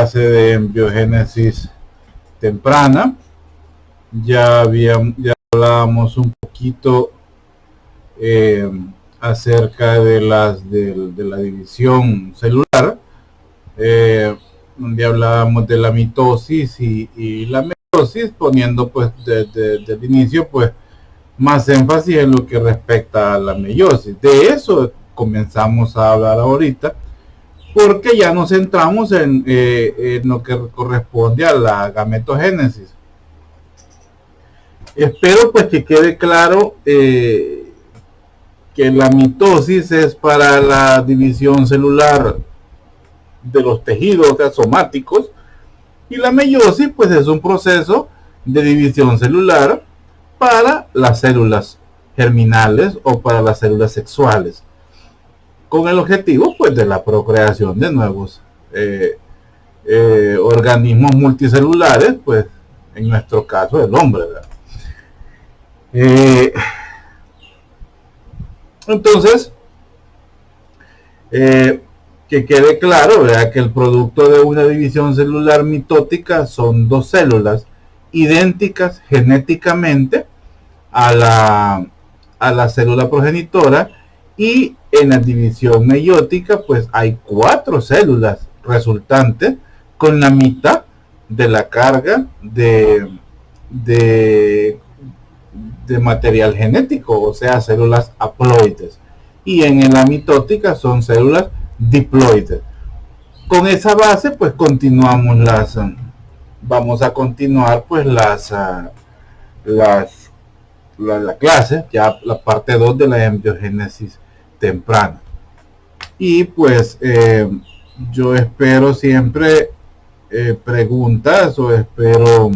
clase de embriogénesis temprana. Ya hablábamos un poquito acerca de la división celular, donde hablábamos de la mitosis y la meiosis, poniendo pues desde el inicio pues más énfasis en lo que respecta a la meiosis. De eso comenzamos a hablar ahorita, porque ya nos centramos en lo que corresponde a la gametogénesis. Espero pues que quede claro que la mitosis es para la división celular de los tejidos somáticos, y la meiosis pues es un proceso de división celular para las células germinales o para las células sexuales, con el objetivo pues de la procreación de nuevos organismos multicelulares, pues en nuestro caso el hombre, ¿verdad? Entonces, que quede claro, ¿verdad?, que el producto de una división celular mitótica son dos células idénticas genéticamente a la célula progenitora, y en la división meiótica pues hay 4 células resultantes con la mitad de la carga de material genético, o sea, células haploides, y en la mitótica son células diploides. Con esa base pues continuamos vamos a continuar pues la clase, ya la parte 2 de la embriogénesis temprana. Y pues yo espero siempre preguntas, o espero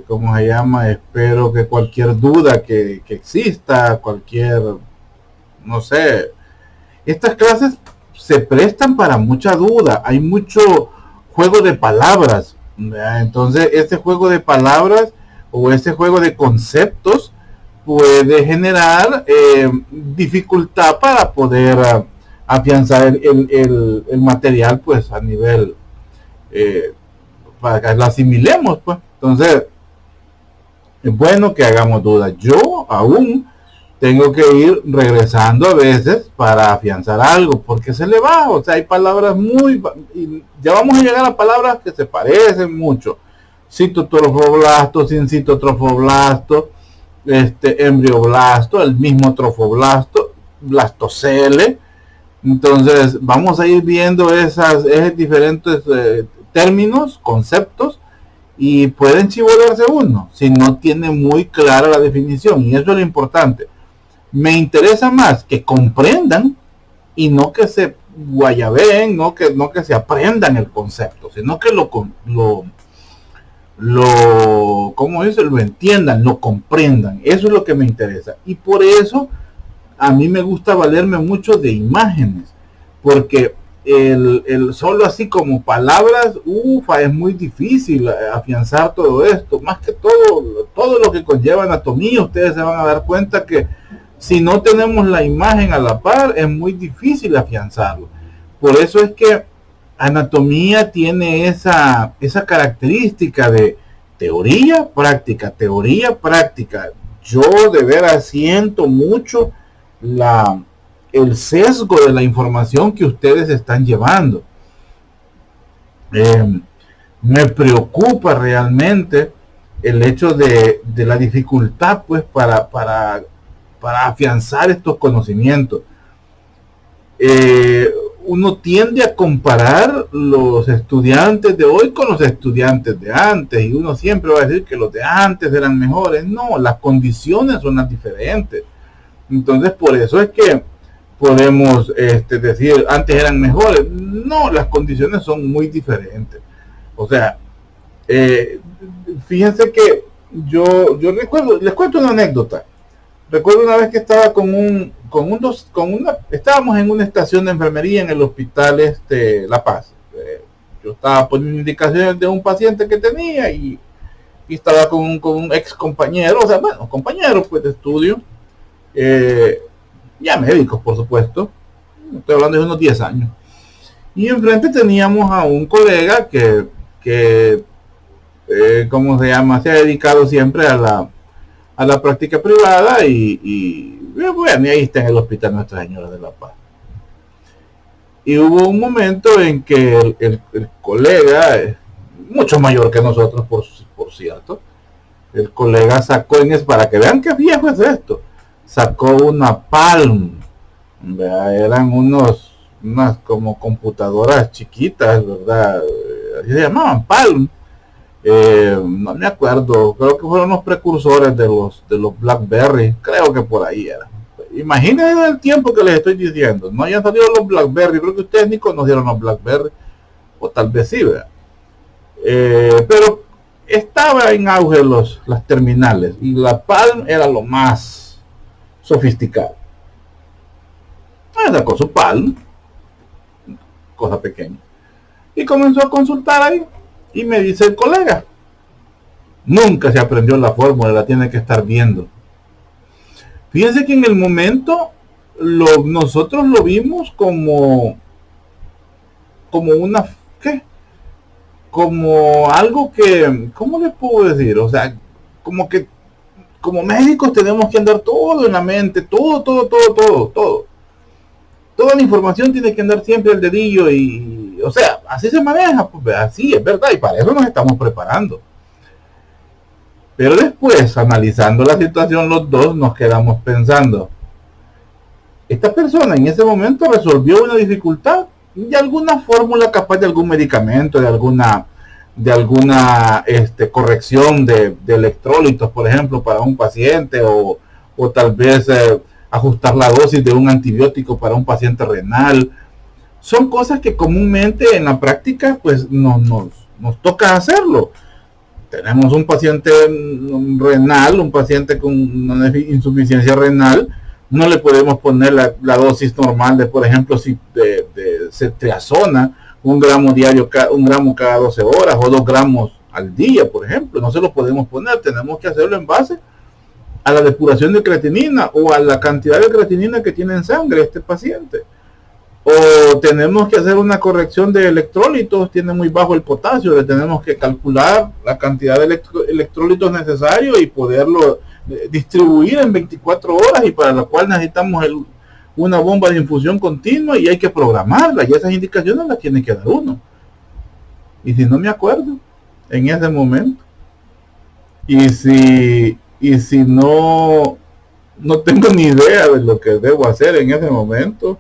¿cómo se llama? Espero que cualquier duda que exista, no sé, estas clases se prestan para mucha duda, hay mucho juego de palabras, ¿verdad? Entonces este juego de palabras o este juego de conceptos puede generar dificultad para poder afianzar el material pues a nivel para que lo asimilemos, pues. Entonces es bueno que hagamos dudas. Yo aún tengo que ir regresando a veces para afianzar algo, porque se le va, o sea, hay palabras ya vamos a llegar a palabras que se parecen mucho: citotrofoblasto, sincitotrofoblasto, embrioblasto, el mismo trofoblasto, blastocele. Entonces vamos a ir viendo esos diferentes términos, conceptos, y pueden chivolearse uno si no tiene muy clara la definición, y eso es lo importante. Me interesa más que comprendan y no que se guayabeen, no que se aprendan el concepto, sino que ¿cómo dice?, lo entiendan, lo comprendan. Eso es lo que me interesa, y por eso a mí me gusta valerme mucho de imágenes, porque el solo así como palabras, es muy difícil afianzar todo esto. Más que todo lo que conlleva anatomía, ustedes se van a dar cuenta que si no tenemos la imagen a la par, es muy difícil afianzarlo. Por eso es que anatomía tiene esa característica de teoría, práctica. Yo de veras siento mucho el sesgo de la información que ustedes están llevando. Me preocupa realmente el hecho de la dificultad pues para afianzar estos conocimientos. Uno tiende a comparar los estudiantes de hoy con los estudiantes de antes, y uno siempre va a decir que los de antes eran mejores. No, las condiciones son las diferentes. Entonces por eso es que podemos decir antes eran mejores. No, las condiciones son muy diferentes. O sea, fíjense que yo recuerdo, les cuento una anécdota. Recuerdo una vez que estaba estábamos en una estación de enfermería en el hospital La Paz. Yo estaba poniendo indicaciones de un paciente que tenía, y estaba con un ex compañero, o sea, bueno, compañero pues de estudio, ya médicos por supuesto, estoy hablando de unos 10 años. Y enfrente teníamos a un colega que ¿cómo se llama? Se ha dedicado siempre a la práctica privada bueno, y ahí está en el Hospital Nuestra Señora de la Paz. Y hubo un momento en que el colega, mucho mayor que nosotros, por cierto, el colega sacó para que vean qué viejo es esto, sacó una Palm, ¿verdad? Eran unas como computadoras chiquitas, ¿verdad? Así se llamaban, Palm. No me acuerdo, creo que fueron los precursores de los BlackBerry, creo que por ahí era. Imagínense el tiempo que les estoy diciendo, no hayan salido los BlackBerry, creo que ustedes ni conocieron los BlackBerry, o tal vez sí, ¿verdad? Pero estaba en auge las terminales y la Palm era lo más sofisticado. Sacó su Palm, cosa pequeña, y comenzó a consultar ahí. Y me dice el colega, nunca se aprendió la fórmula, la tiene que estar viendo. Fíjense que en el momento nosotros lo vimos como una, ¿qué? Como algo que, ¿cómo les puedo decir? O sea, como que como médicos tenemos que andar todo en la mente, todo. Toda la información tiene que andar siempre al dedillo o sea, así se maneja, pues así es verdad, y para eso nos estamos preparando. Pero después, analizando la situación, los dos nos quedamos pensando, esta persona en ese momento resolvió una dificultad de alguna fórmula, capaz de algún medicamento, de alguna corrección de electrolitos, por ejemplo, para un paciente, o tal vez ajustar la dosis de un antibiótico para un paciente renal. Son cosas que comúnmente en la práctica pues nos toca hacerlo. Tenemos un paciente renal, un paciente con una insuficiencia renal, no le podemos poner la dosis normal de, por ejemplo, de ceftriaxona, un gramo diario, un gramo cada 12 horas o 2 gramos al día, por ejemplo. No se lo podemos poner, tenemos que hacerlo en base a la depuración de creatinina o a la cantidad de creatinina que tiene en sangre este paciente. O tenemos que hacer una corrección de electrolitos, tiene muy bajo el potasio, le tenemos que calcular la cantidad de electrolitos necesarios y poderlo distribuir en 24 horas, y para lo cual necesitamos una bomba de infusión continua y hay que programarla, y esas indicaciones las tiene que dar uno. Y si no me acuerdo en ese momento, y si no tengo ni idea de lo que debo hacer en ese momento,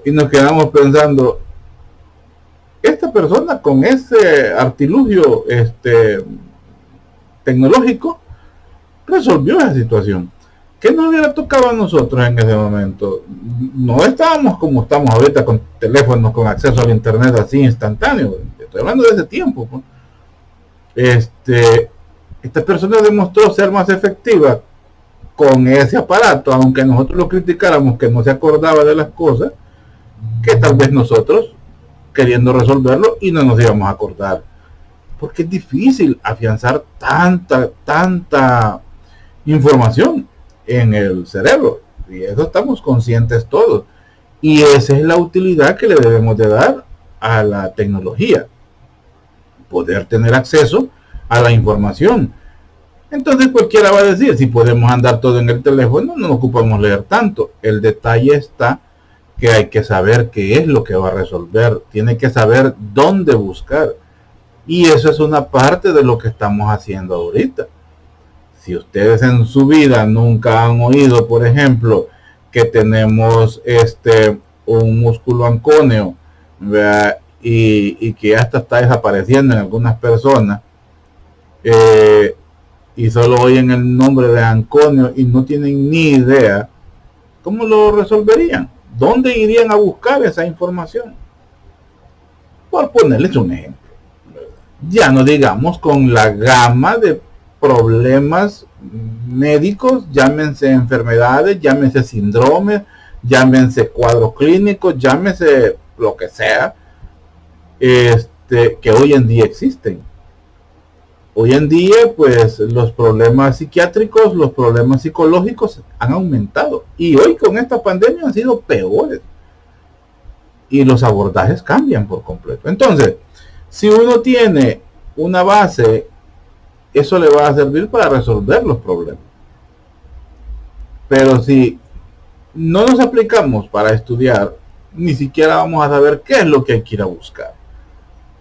y nos quedamos pensando, esta persona con ese artilugio tecnológico resolvió esa situación. ¿Qué nos hubiera tocado a nosotros en ese momento? No estábamos como estamos ahorita, con teléfonos con acceso al internet así instantáneo. Estoy hablando de ese tiempo, ¿no? Esta persona demostró ser más efectiva con ese aparato, aunque nosotros lo criticáramos que no se acordaba de las cosas, que tal vez nosotros queriendo resolverlo y no nos íbamos a acordar, porque es difícil afianzar tanta información en el cerebro, y eso estamos conscientes todos, y esa es la utilidad que le debemos de dar a la tecnología, poder tener acceso a la información. Entonces cualquiera va a decir, si podemos andar todo en el teléfono, no nos ocupamos leer tanto. El detalle está que hay que saber qué es lo que va a resolver, tiene que saber dónde buscar. Y eso es una parte de lo que estamos haciendo ahorita. Si ustedes en su vida nunca han oído, por ejemplo, que tenemos un músculo ancóneo, ¿verdad? Y que hasta está desapareciendo en algunas personas, y solo oyen el nombre de anconio y no tienen ni idea, ¿cómo lo resolverían? ¿Dónde irían a buscar esa información? Por ponerles un ejemplo. Ya no digamos con la gama de problemas médicos, llámense enfermedades, llámense síndromes, llámense cuadros clínicos, llámense lo que sea, que hoy en día existen. Hoy en día, pues, los problemas psiquiátricos, los problemas psicológicos han aumentado. Y hoy con esta pandemia han sido peores. y los abordajes cambian por completo. Entonces, si uno tiene una base, eso le va a servir para resolver los problemas. Pero si no nos aplicamos para estudiar, ni siquiera vamos a saber qué es lo que hay que ir a buscar.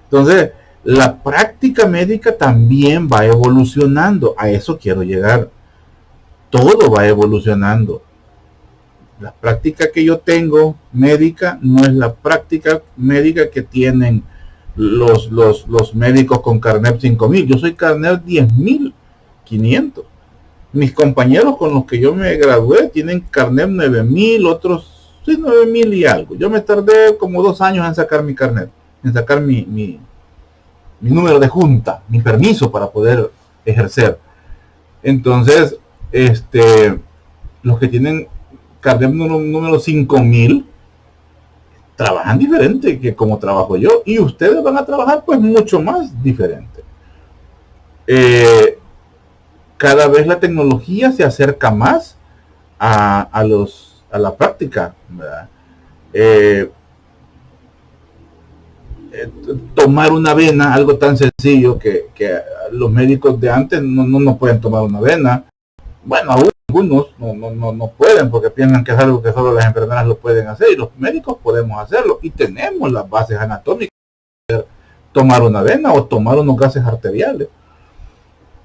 Entonces, la práctica médica también va evolucionando. A eso quiero llegar. Todo va evolucionando. La práctica que yo tengo médica no es la práctica médica que tienen los médicos con carnet 5000. Yo soy carnet 10.500. Mis compañeros con los que yo me gradué tienen carnet 9000, otros sí, 9000 y algo. Yo me tardé como 2 años en sacar mi carnet, en sacar mi número de junta, mi permiso para poder ejercer. Entonces, los que tienen carnet número 5000 trabajan diferente que como trabajo yo, y ustedes van a trabajar pues mucho más diferente. Cada vez la tecnología se acerca más a la práctica, ¿verdad? Tomar una vena, algo tan sencillo que los médicos de antes no pueden tomar una vena. Bueno, algunos no pueden porque piensan que es algo que solo las enfermeras lo pueden hacer, y los médicos podemos hacerlo y tenemos las bases anatómicas para tomar una vena o tomar unos gases arteriales.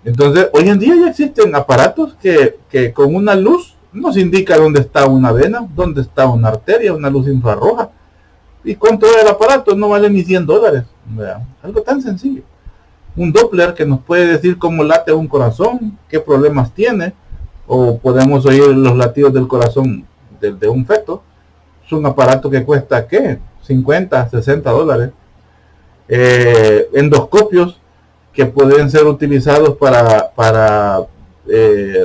Entonces, hoy en día ya existen aparatos que con una luz nos indica dónde está una vena, dónde está una arteria, una luz infrarroja. ¿Y cuánto es el aparato? No vale ni $100. ¿Verdad? Algo tan sencillo. Un Doppler que nos puede decir cómo late un corazón, qué problemas tiene, o podemos oír los latidos del corazón de un feto. Es un aparato que cuesta, ¿qué? $50, $60. Endoscopios que pueden ser utilizados para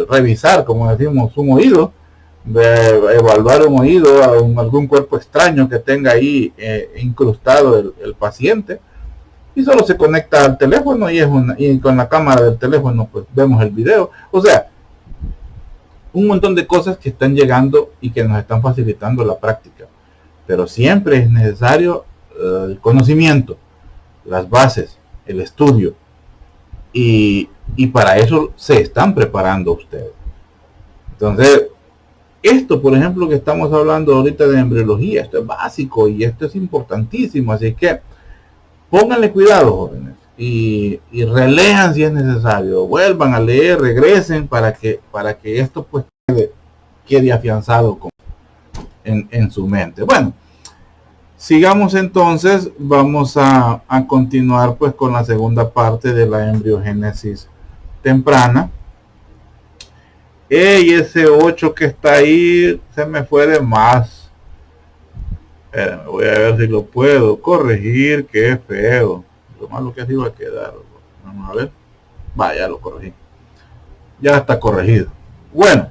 revisar, como decimos, un oído, evaluar un oído a algún cuerpo extraño que tenga ahí incrustado el paciente, y solo se conecta al teléfono y con la cámara del teléfono pues vemos el video. O sea, un montón de cosas que están llegando y que nos están facilitando la práctica, pero siempre es necesario el conocimiento, las bases, el estudio, y para eso se están preparando ustedes. Entonces, esto, por ejemplo, que estamos hablando ahorita de embriología, esto es básico y esto es importantísimo, así que pónganle cuidado, jóvenes, y relean si es necesario, vuelvan a leer, regresen para que esto pues quede afianzado en su mente. Bueno, sigamos entonces, vamos a continuar pues con la segunda parte de la embriogénesis temprana. Y ese 8 que está ahí se me fue de más. Voy a ver si lo puedo corregir, que es feo. Lo malo que así va a quedar. Vamos a ver. Vaya, lo corregí. Ya está corregido. Bueno,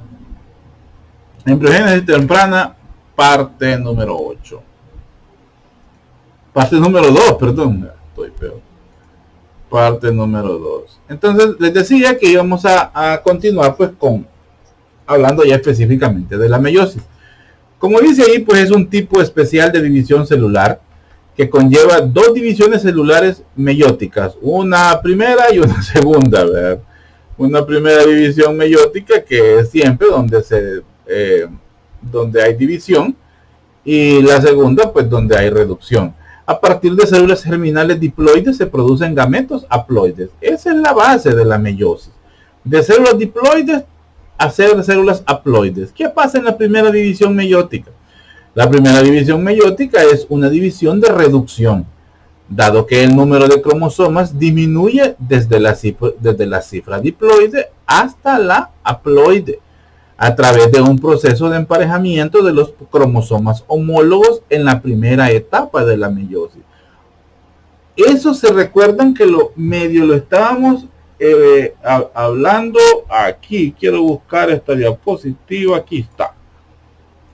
embriogénesis temprana, parte número 8. Parte número 2, perdón. Estoy peor. Parte número 2. Entonces, les decía que íbamos a continuar pues hablando ya específicamente de la meiosis. Como dice ahí, pues es un tipo especial de división celular que conlleva 2 divisiones celulares meióticas, una primera y una segunda, ¿verdad? Una primera división meiótica que es siempre donde hay división, y la segunda pues donde hay reducción. A partir de células germinales diploides se producen gametos haploides. Esa es la base de la meiosis. De células diploides a células haploides. ¿Qué pasa en la primera división meiótica? La primera división meiótica es una división de reducción, dado que el número de cromosomas disminuye desde la cifra diploide hasta la haploide, a través de un proceso de emparejamiento de los cromosomas homólogos en la primera etapa de la meiosis. Eso se recuerdan que lo estábamos hablando aquí. Quiero buscar esta diapositiva, aquí está,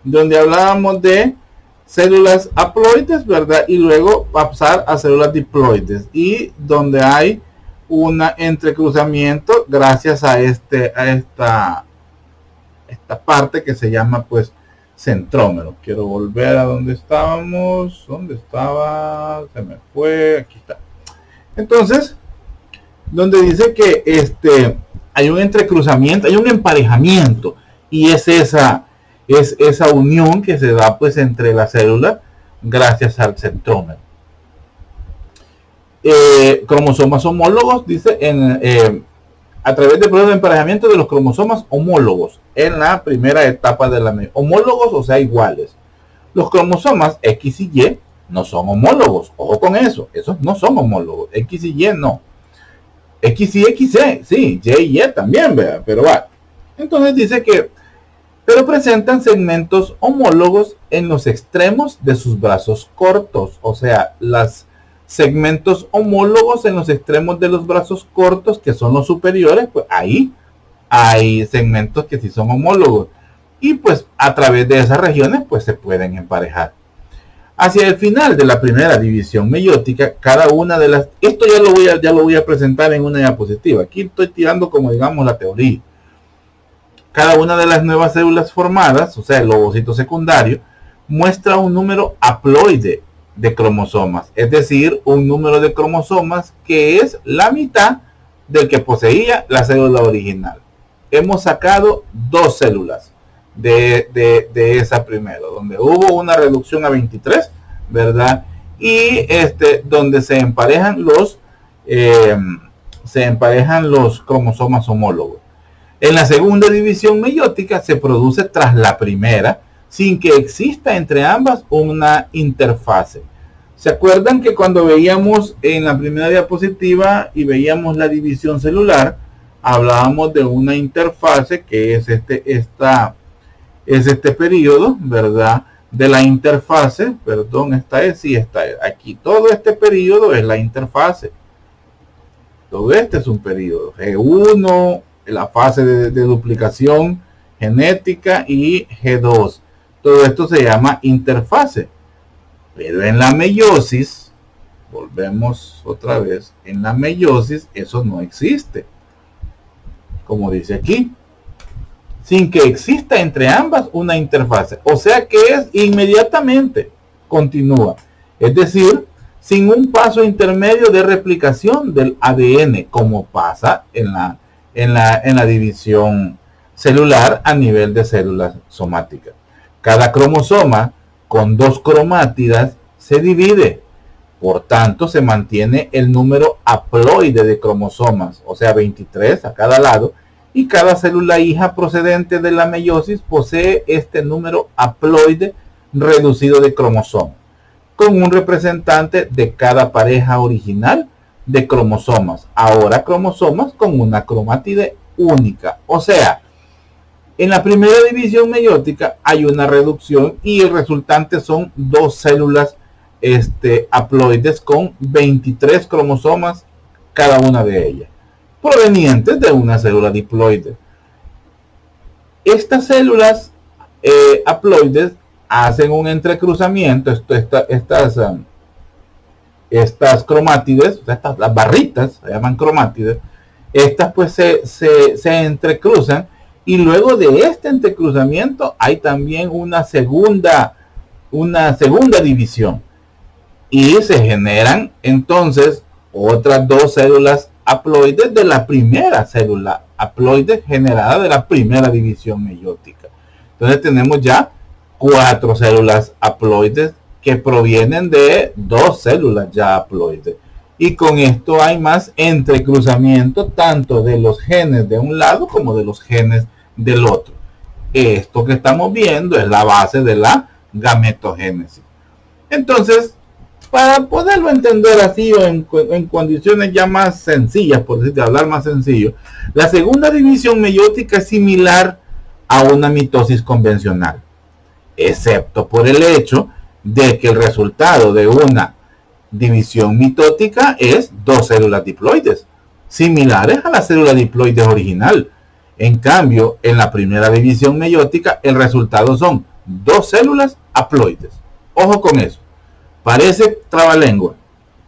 donde hablábamos de células haploides, ¿verdad? Y luego pasar a células diploides, y donde hay un entrecruzamiento gracias a esta parte que se llama pues centrómero. Quiero volver a donde estábamos. ¿Dónde estaba? Se me fue. Aquí está. Entonces, donde dice que hay un entrecruzamiento, hay un emparejamiento, y es esa unión que se da pues entre las células gracias al centrómero. Cromosomas homólogos, dice, a través del proceso de emparejamiento de los cromosomas homólogos en la primera etapa de la homólogos, o sea, iguales. Los cromosomas X y Y no son homólogos, ojo con eso, esos no son homólogos, X y Y no. X y XY, sí, Y y Y también, ¿verdad? Pero va. Entonces dice que, pero presentan segmentos homólogos en los extremos de sus brazos cortos, o sea, los segmentos homólogos en los extremos de los brazos cortos, que son los superiores, pues ahí hay segmentos que sí son homólogos. Y pues a través de esas regiones, pues se pueden emparejar. Hacia el final de la primera división meiótica, cada una de las... Esto ya lo voy a presentar en una diapositiva. Aquí estoy tirando como digamos la teoría. Cada una de las nuevas células formadas, o sea, el ovocito secundario, muestra un número haploide de cromosomas. Es decir, un número de cromosomas que es la mitad del que poseía la célula original. Hemos sacado 2 células de esa primera, donde hubo una reducción a 23, ¿verdad? Y donde se emparejan los cromosomas homólogos. En la segunda división meiótica se produce tras la primera, sin que exista entre ambas una interfase. ¿Se acuerdan que cuando veíamos en la primera diapositiva y veíamos la división celular, hablábamos de una interfase que es este periodo, ¿verdad? De la interfase, perdón, esta es. Aquí todo este periodo es la interfase. Todo este es un periodo. G1, la fase de duplicación genética, y G2. Todo esto se llama interfase. Pero en la meiosis, volvemos otra vez, en la meiosis eso no existe. Como dice aquí, sin que exista entre ambas una interfase. O sea que es inmediatamente, continúa. Es decir, sin un paso intermedio de replicación del ADN, como pasa en la división celular a nivel de células somáticas. Cada cromosoma con 2 cromátidas se divide. Por tanto, se mantiene el número haploide de cromosomas, o sea, 23 a cada lado, y cada célula hija procedente de la meiosis posee este número haploide reducido de cromosomas, con un representante de cada pareja original de cromosomas. Ahora cromosomas con una cromátide única. O sea, en la primera división meiótica hay una reducción y el resultante son 2 células haploides con 23 cromosomas cada una de ellas, provenientes de una célula diploide. Estas células haploides hacen un entrecruzamiento. Estas cromátides, las barritas se llaman cromátides. Estas pues se entrecruzan, y luego de este entrecruzamiento hay también una segunda división, y se generan entonces otras 2 células haploides de la primera célula haploide generada de la primera división meiótica. Entonces tenemos ya 4 células haploides que provienen de 2 células ya haploides. Y con esto hay más entrecruzamiento tanto de los genes de un lado como de los genes del otro. Esto que estamos viendo es la base de la gametogénesis. Entonces, para poderlo entender así o en condiciones ya más sencillas, por decir, hablar más sencillo, la segunda división meiótica es similar a una mitosis convencional, excepto por el hecho de que el resultado de una división mitótica es 2 células diploides, similares a la célula diploide original. En cambio, en la primera división meiótica, el resultado son 2 células haploides. Ojo con eso. Parece trabalengua,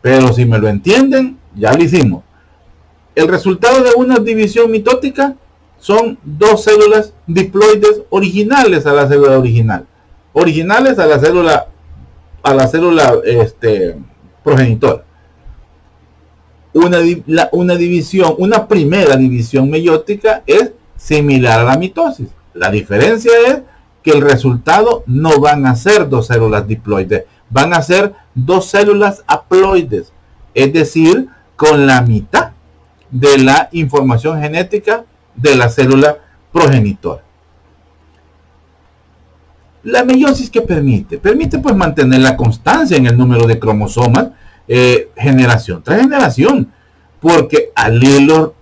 pero si me lo entienden, ya lo hicimos. El resultado de una división mitótica son 2 células diploides originales a la célula original. originales a la célula progenitora. Una división, una primera división meiótica es similar a la mitosis. La diferencia es que el resultado no van a ser dos células diploides, van a ser dos células haploides, es decir, con la mitad de la información genética de la célula progenitora. La meiosis, ¿qué permite? Permite pues mantener la constancia en el número de cromosomas generación tras generación, porque al irlo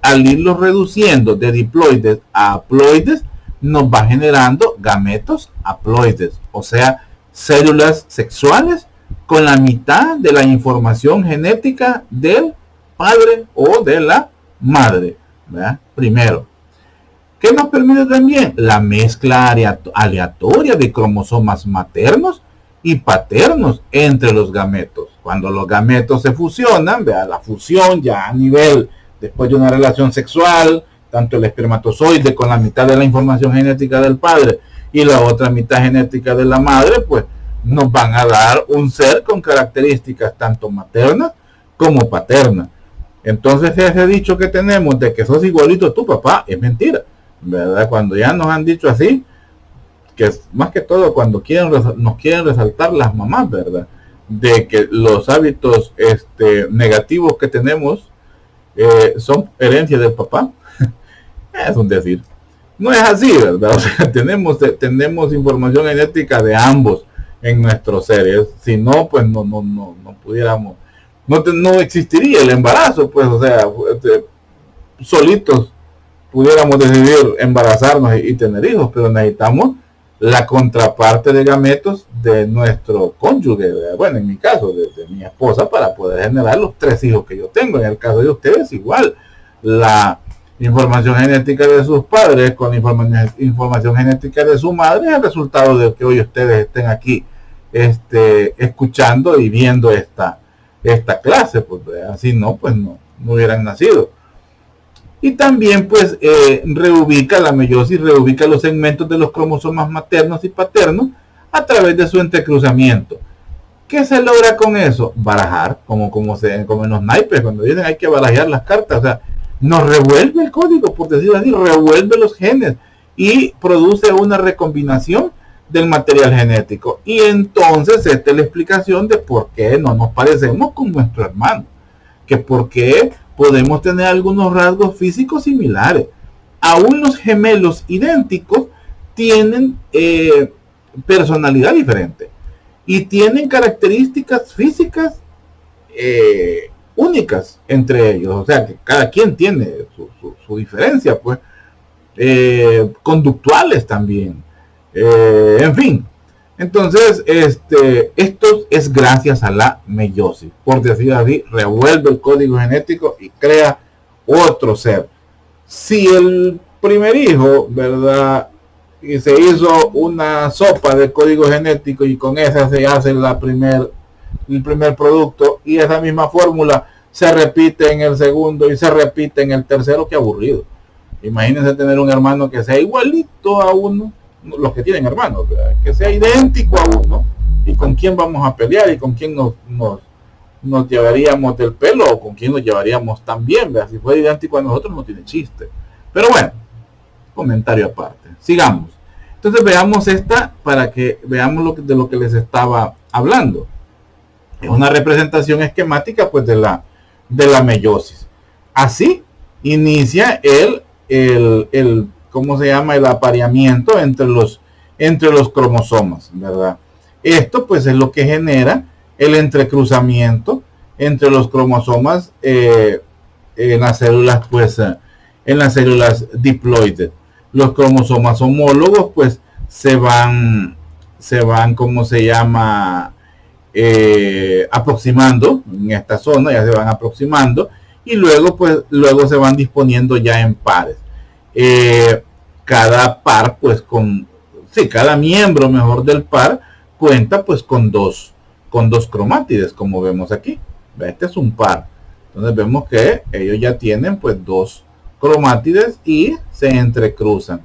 reduciendo de diploides a haploides, nos va generando gametos haploides, o sea, células sexuales con la mitad de la información genética del padre o de la madre, ¿verdad? Primero. ¿Qué nos permite también? La mezcla aleatoria de cromosomas maternos y paternos entre los gametos. Cuando los gametos se fusionan, vea, la fusión ya a nivel, después de una relación sexual, tanto el espermatozoide con la mitad de la información genética del padre y la otra mitad genética de la madre, pues nos van a dar un ser con características tanto maternas como paternas. Entonces ese dicho que tenemos de que sos igualito a tu papá es mentira, ¿verdad? Cuando ya nos han dicho así, que es más que todo cuando nos quieren resaltar las mamás, ¿verdad? De que los hábitos negativos que tenemos son herencia del papá. Es un decir. No es así, ¿verdad? O sea, tenemos información genética de ambos en nuestros seres. Si no, pues no pudiéramos, no existiría el embarazo, pues, o sea, solitos pudiéramos decidir embarazarnos y tener hijos, pero necesitamos la contraparte de gametos de nuestro cónyuge, bueno, en mi caso, de mi esposa, para poder generar los 3 hijos que yo tengo. En el caso de ustedes, igual, la información genética de sus padres con información genética de su madre es el resultado de que hoy ustedes estén aquí escuchando y viendo esta clase, pues así pues no hubieran nacido. Y también pues reubica la meiosis, reubica los segmentos de los cromosomas maternos y paternos a través de su entrecruzamiento. ¿Qué se logra con eso? Barajar, como en los naipes, cuando dicen hay que barajar las cartas, o sea, nos revuelve el código, por decirlo así, revuelve los genes y produce una recombinación del material genético. Y entonces esta es la explicación de por qué no nos parecemos con nuestro hermano, que por qué podemos tener algunos rasgos físicos similares. Aún los gemelos idénticos tienen personalidad diferente y tienen características físicas únicas entre ellos, o sea que cada quien tiene su diferencia, pues conductuales también, en fin. Entonces esto es gracias a la meiosis, por decir así, revuelve el código genético y crea otro ser. Si el primer hijo, ¿verdad?, y se hizo una sopa de código genético y con esa se hace el primer producto, y esa misma fórmula se repite en el segundo y se repite en el tercero, qué aburrido. Imagínense tener un hermano que sea igualito a uno, los que tienen hermanos, ¿verdad?, que sea idéntico a uno, y con quién vamos a pelear y con quién nos llevaríamos del pelo, o con quién nos llevaríamos también, ¿verdad? Si fuera idéntico a nosotros no tiene chiste. Pero bueno, comentario aparte, sigamos. Entonces veamos esta para que veamos de lo que les estaba hablando. Es una representación esquemática pues de la meiosis. Así inicia el ¿cómo se llama?, el apareamiento entre los cromosomas, ¿verdad? Esto pues es lo que genera el entrecruzamiento entre los cromosomas en las células, pues en las células diploides. Los cromosomas homólogos pues se van, ¿cómo se llama?, aproximando en esta zona, ya se van aproximando, y luego se van disponiendo ya en pares. Cada par pues cada miembro mejor del par cuenta pues con dos cromátides, como vemos aquí. Este es un par, entonces vemos que ellos ya tienen pues 2 cromátides y se entrecruzan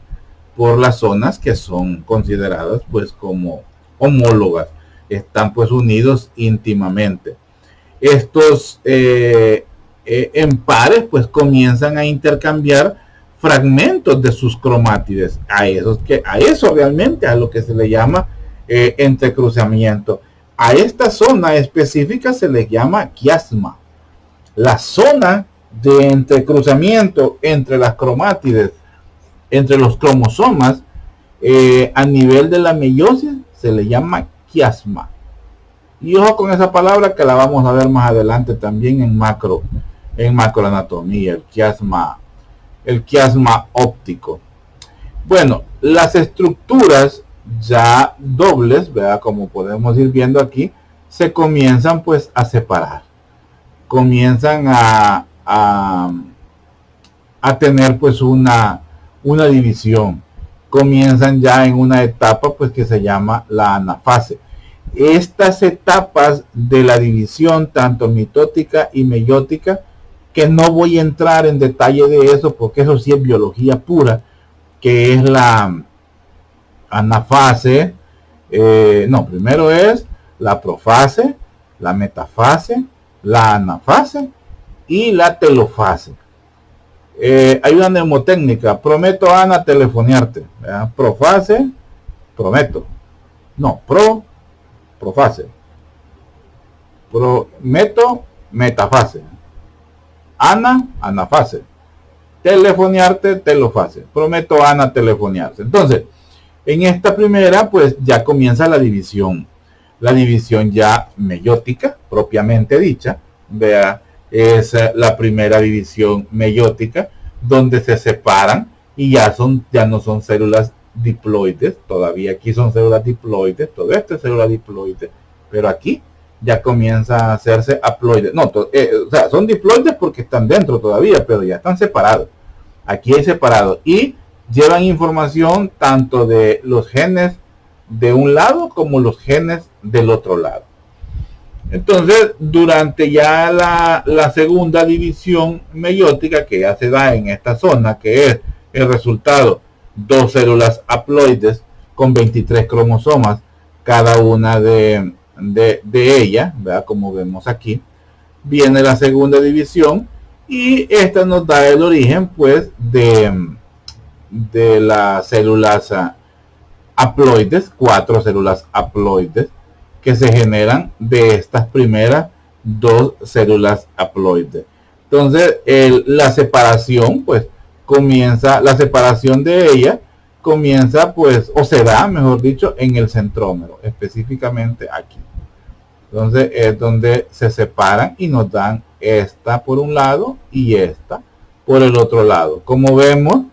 por las zonas que son consideradas pues como homólogas, están pues unidos íntimamente. Estos en pares pues comienzan a intercambiar fragmentos de sus cromátides, a eso realmente a lo que se le llama entrecruzamiento. A esta zona específica se le llama quiasma. La zona de entrecruzamiento entre las cromátides, entre los cromosomas, a nivel de la meiosis se le llama quiasma. Y ojo con esa palabra que la vamos a ver más adelante también en macroanatomía, el quiasma óptico. Bueno, las estructuras ya dobles, ¿verdad? Como podemos ir viendo aquí, se comienzan pues a separar, comienzan a tener pues una división, comienzan ya en una etapa pues que se llama la anafase. Estas etapas de la división, tanto mitótica y meiótica, que no voy a entrar en detalle de eso porque eso sí es biología pura, que es la anafase, primero es la profase, la metafase, la anafase y la telofase. Hay una mnemotécnica, prometo Ana telefonearte, ¿verdad? Profase, prometo, no, profase, prometo metafase, Ana, anafase, telefonearte, telofase, prometo Ana telefonearse. Entonces, en esta primera pues ya comienza la división ya meiótica propiamente dicha, vea, es la primera división meiótica donde se separan y ya no son células diploides, todavía aquí son células diploides, todo esto es célula diploide, pero aquí ya comienza a hacerse haploides, o sea, son diploides porque están dentro todavía, pero ya están separados, aquí hay separados y llevan información tanto de los genes de un lado como los genes del otro lado. Entonces, durante ya la segunda división meiótica que ya se da en esta zona, que es el resultado, dos células haploides con 23 cromosomas, cada una de ellas, ¿verdad? Como vemos aquí, viene la segunda división y esta nos da el origen, pues, de las células haploides, 4 células haploides, que se generan de estas primeras 2 células haploides. Entonces, la separación, pues, la separación de ella comienza, pues, o se da, mejor dicho, en el centrómero, específicamente aquí. Entonces, es donde se separan y nos dan esta por un lado y esta por el otro lado. Como vemos,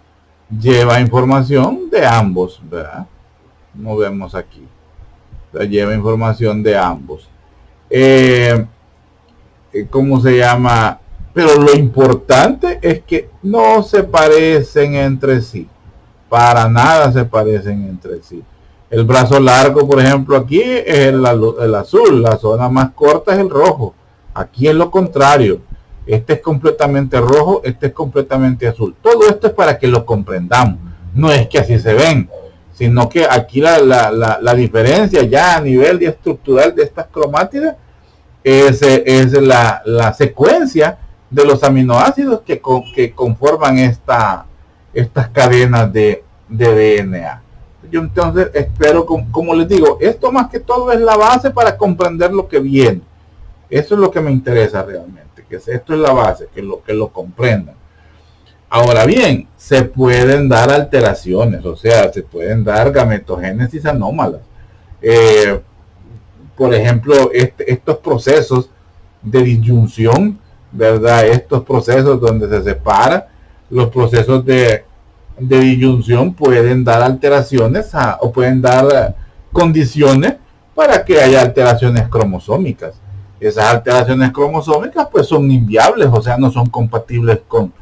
lleva información de ambos, ¿verdad? Como vemos aquí. Lleva información de ambos. ¿Cómo se llama? Pero lo importante es que no se parecen entre sí. Para nada se parecen entre sí. El brazo largo, por ejemplo, aquí es el azul. La zona más corta es el rojo. Aquí es lo contrario. Este es completamente rojo, este es completamente azul. Todo esto es para que lo comprendamos. No es que así se ven, sino que aquí la diferencia ya a nivel estructural de estas cromátidas es la secuencia de los aminoácidos que conforman estas cadenas de DNA. Yo entonces espero, como les digo, esto más que todo es la base para comprender lo que viene. Eso es lo que me interesa realmente, que esto es la base, que lo comprendan. Ahora bien, se pueden dar alteraciones, o sea, se pueden dar gametogénesis anómalas. Por ejemplo, estos procesos de disyunción, ¿verdad? Estos procesos donde se separa, los procesos de disyunción pueden dar alteraciones o pueden dar condiciones para que haya alteraciones cromosómicas. Esas alteraciones cromosómicas pues son inviables, o sea, no son compatibles con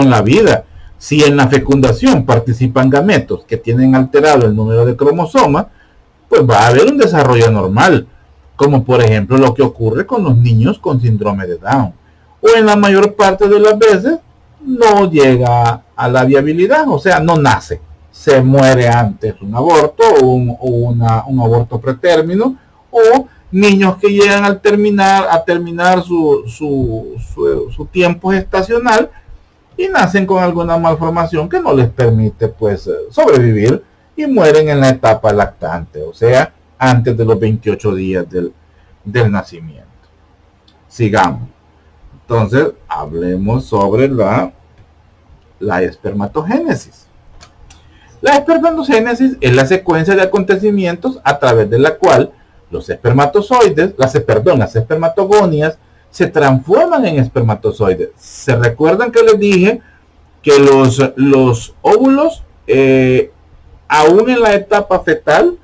la vida. Si en la fecundación participan gametos que tienen alterado el número de cromosomas, pues va a haber un desarrollo normal, como por ejemplo lo que ocurre con los niños con síndrome de Down, o en la mayor parte de las veces no llega a la viabilidad, o sea, no nace, se muere antes un aborto o un aborto pretérmino, o niños que llegan a terminar su tiempo gestacional y nacen con alguna malformación que no les permite pues sobrevivir y mueren en la etapa lactante, o sea, antes de los 28 días del nacimiento. Sigamos. Entonces, hablemos sobre la espermatogénesis. La espermatogénesis es la secuencia de acontecimientos a través de la cual los espermatozoides, las espermatogonias, se transforman en espermatozoides. ¿Se recuerdan que les dije que los óvulos, aún en la etapa fetal,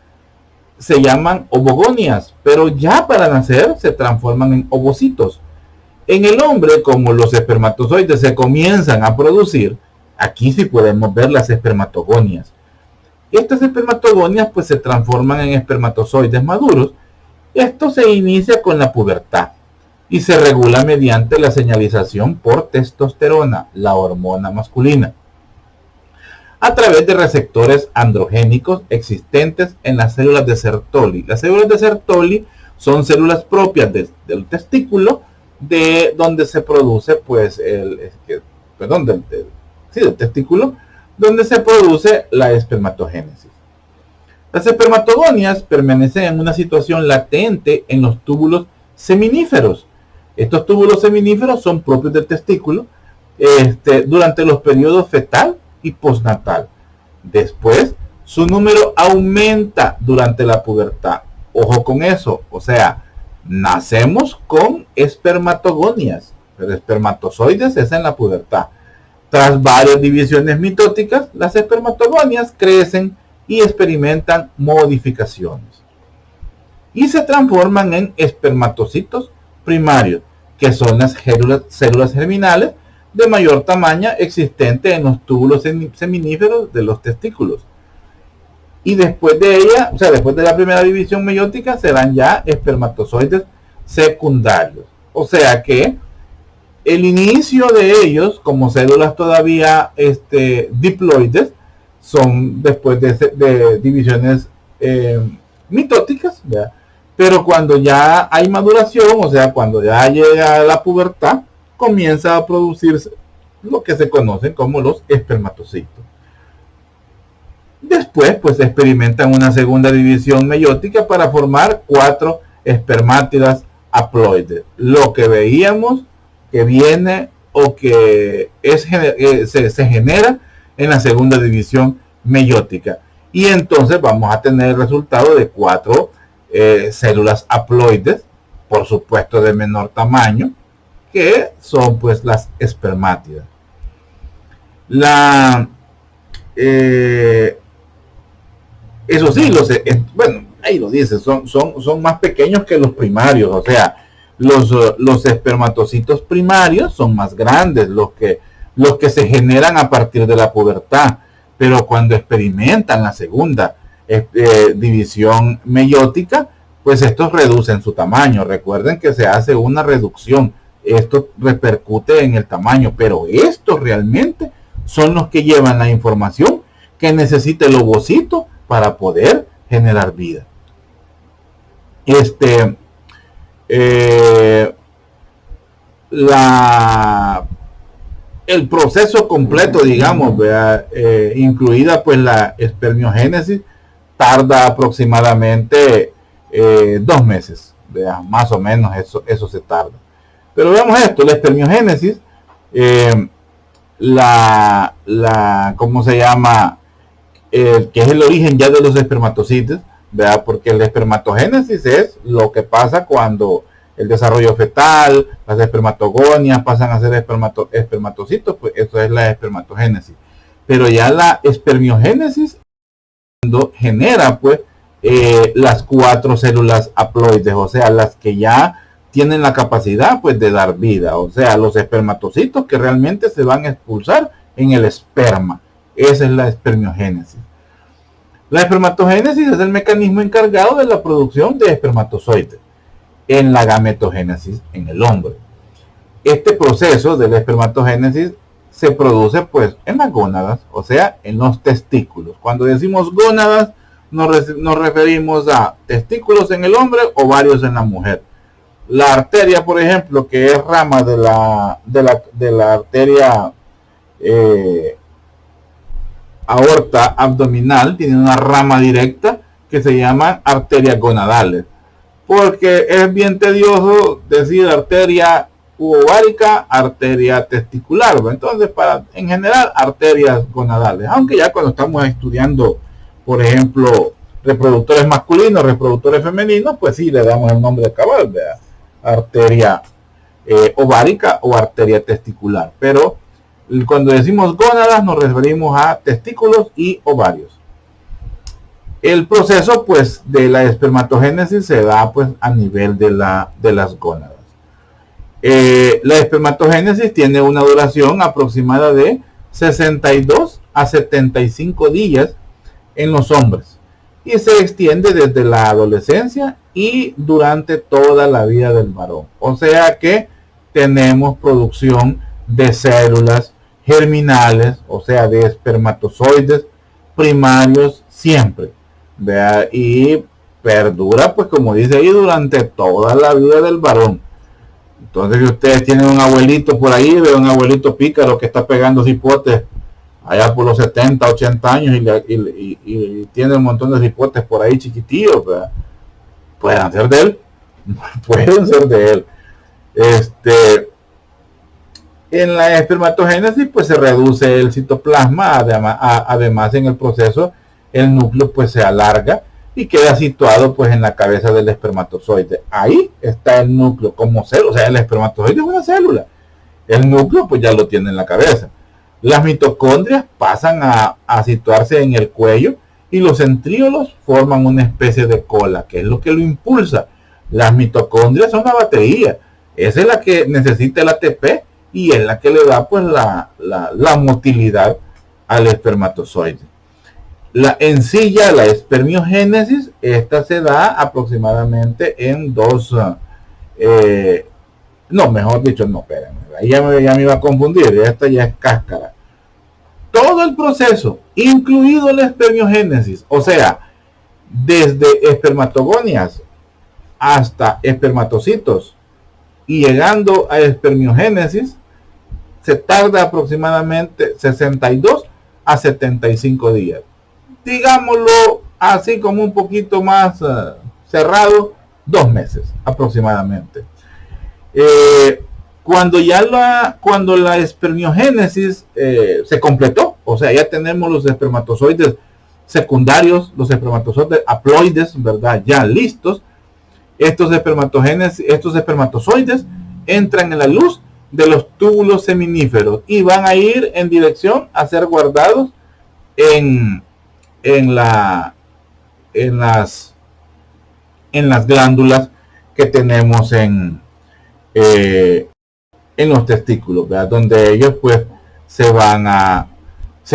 se llaman ovogonias, pero ya para nacer se transforman en ovocitos? En el hombre, como los espermatozoides se comienzan a producir, aquí sí podemos ver las espermatogonias. Estas espermatogonias pues se transforman en espermatozoides maduros. Esto se inicia con la pubertad y se regula mediante la señalización por testosterona, la hormona masculina, a través de receptores androgénicos existentes en las células de Sertoli. Las células de Sertoli son células propias del testículo, de donde se produce pues del testículo, donde se produce la espermatogénesis. Las espermatogonias permanecen en una situación latente en los túbulos seminíferos. Estos túbulos seminíferos son propios del testículo durante los periodos fetal y postnatal. Después, su número aumenta durante la pubertad. Ojo con eso, o sea, nacemos con espermatogonias, pero espermatozoides es en la pubertad. Tras varias divisiones mitóticas, las espermatogonias crecen y experimentan modificaciones y se transforman en espermatocitos primarios, que son las células germinales de mayor tamaño existente en los túbulos seminíferos de los testículos. Y después de ella, o sea, después de la primera división meiótica, serán ya espermatozoides secundarios. O sea que el inicio de ellos, como células todavía diploides, son después de divisiones mitóticas, ¿verdad? Pero cuando ya hay maduración, o sea, cuando ya llega a la pubertad, comienza a producirse lo que se conocen como los espermatocitos. Después, pues experimentan una segunda división meiótica para formar 4 espermátidas haploides. Lo que veíamos que viene o que se genera en la segunda división meiótica. Y entonces vamos a tener el resultado de 4 células haploides, por supuesto de menor tamaño, que son pues las espermátidas. Eso sí, bueno, ahí lo dice, son más pequeños que los primarios, o sea, los espermatocitos primarios son más grandes, los que se generan a partir de la pubertad, pero cuando experimentan la segunda división meiótica, pues estos reducen su tamaño. Recuerden que se hace una reducción, esto repercute en el tamaño, pero estos realmente son los que llevan la información que necesita el ovocito para poder generar vida. El proceso completo, digamos, incluida pues la espermiogénesis, tarda aproximadamente 2 meses, más o menos eso se tarda. Pero veamos esto, la espermiogénesis, ¿cómo se llama? Que es el origen ya de los espermatocitos, ¿verdad? Porque la espermatogénesis es lo que pasa cuando el desarrollo fetal, las espermatogonias pasan a ser espermatocitos, pues eso es la espermatogénesis. Pero ya la espermiogénesis cuando genera pues las 4 células haploides, o sea, las que ya tienen la capacidad pues de dar vida, o sea, los espermatocitos que realmente se van a expulsar en el esperma. Esa es la espermiogénesis. La espermatogénesis es el mecanismo encargado de la producción de espermatozoides en la gametogénesis en el hombre. Este proceso de la espermatogénesis se produce pues en las gónadas, o sea, en los testículos. Cuando decimos gónadas, nos referimos a testículos en el hombre, ovarios en la mujer. La arteria, por ejemplo, que es rama de la arteria aorta abdominal, tiene una rama directa que se llama arterias gonadales, porque es bien tedioso decir arteria ovárica, arteria testicular. Entonces, en general, arterias gonadales, aunque ya cuando estamos estudiando, por ejemplo, reproductores masculinos, reproductores femeninos, pues sí le damos el nombre cabal, ¿verdad? Arteria ovárica o arteria testicular. Pero cuando decimos gónadas nos referimos a testículos y ovarios. El proceso pues de la espermatogénesis se da pues a nivel de las gónadas. La espermatogénesis tiene una duración aproximada de 62 a 75 días en los hombres y se extiende desde la adolescencia y durante toda la vida del varón. O sea que tenemos producción de células germinales, o sea, de espermatozoides primarios siempre, ¿verdad? Y perdura, pues como dice ahí, durante toda la vida del varón. Entonces, si ustedes tienen un abuelito por ahí, ve un abuelito pícaro que está pegando cipotes allá por los 70, 80 años y tiene un montón de cipotes por ahí chiquitillos, ¿verdad? Pueden ser de él, pueden ser de él. En la espermatogénesis pues se reduce el citoplasma, además en el proceso el núcleo pues se alarga y queda situado pues en la cabeza del espermatozoide. Ahí está el núcleo como célula, o sea, el espermatozoide es una célula. El núcleo pues ya lo tiene en la cabeza. Las mitocondrias pasan a situarse en el cuello y los centríolos forman una especie de cola, que es lo que lo impulsa. Las mitocondrias son la batería, esa es la que necesita el ATP y es la que le da pues la motilidad al espermatozoide. En sí ya la espermiogénesis, esta se da aproximadamente en mejor dicho, no, espérenme, ya me iba a confundir, esta ya es cáscara. Todo el proceso, incluido la espermiogénesis, o sea, desde espermatogonias hasta espermatocitos y llegando a espermiogénesis, se tarda aproximadamente 62 a 75 días. Digámoslo así como un poquito más cerrado, 2 meses aproximadamente. Cuando la espermiogénesis se completó, o sea, ya tenemos los espermatozoides secundarios, los espermatozoides haploides, ¿verdad? Ya listos. Estos espermatozoides entran en la luz de los túbulos seminíferos y van a ir en dirección a ser guardados en las glándulas que tenemos en los testículos, ¿verdad? Donde ellos pues se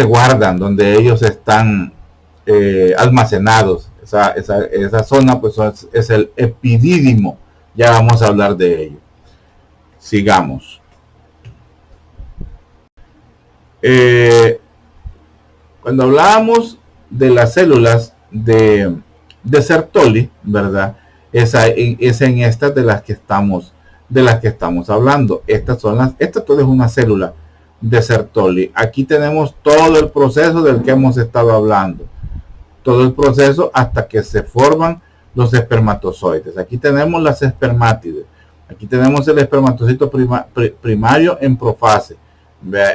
guardan, donde ellos están almacenados. Esa zona pues es el epidídimo. Ya vamos a hablar de ello. Sigamos. Cuando hablábamos de las células de Sertoli, ¿verdad? Es en estas de las que estamos hablando. Esta toda es una célula de Sertoli. Aquí tenemos todo el proceso del que hemos estado hablando. Todo el proceso hasta que se forman los espermatozoides. Aquí tenemos las espermátides. Aquí tenemos el espermatocito primario en profase.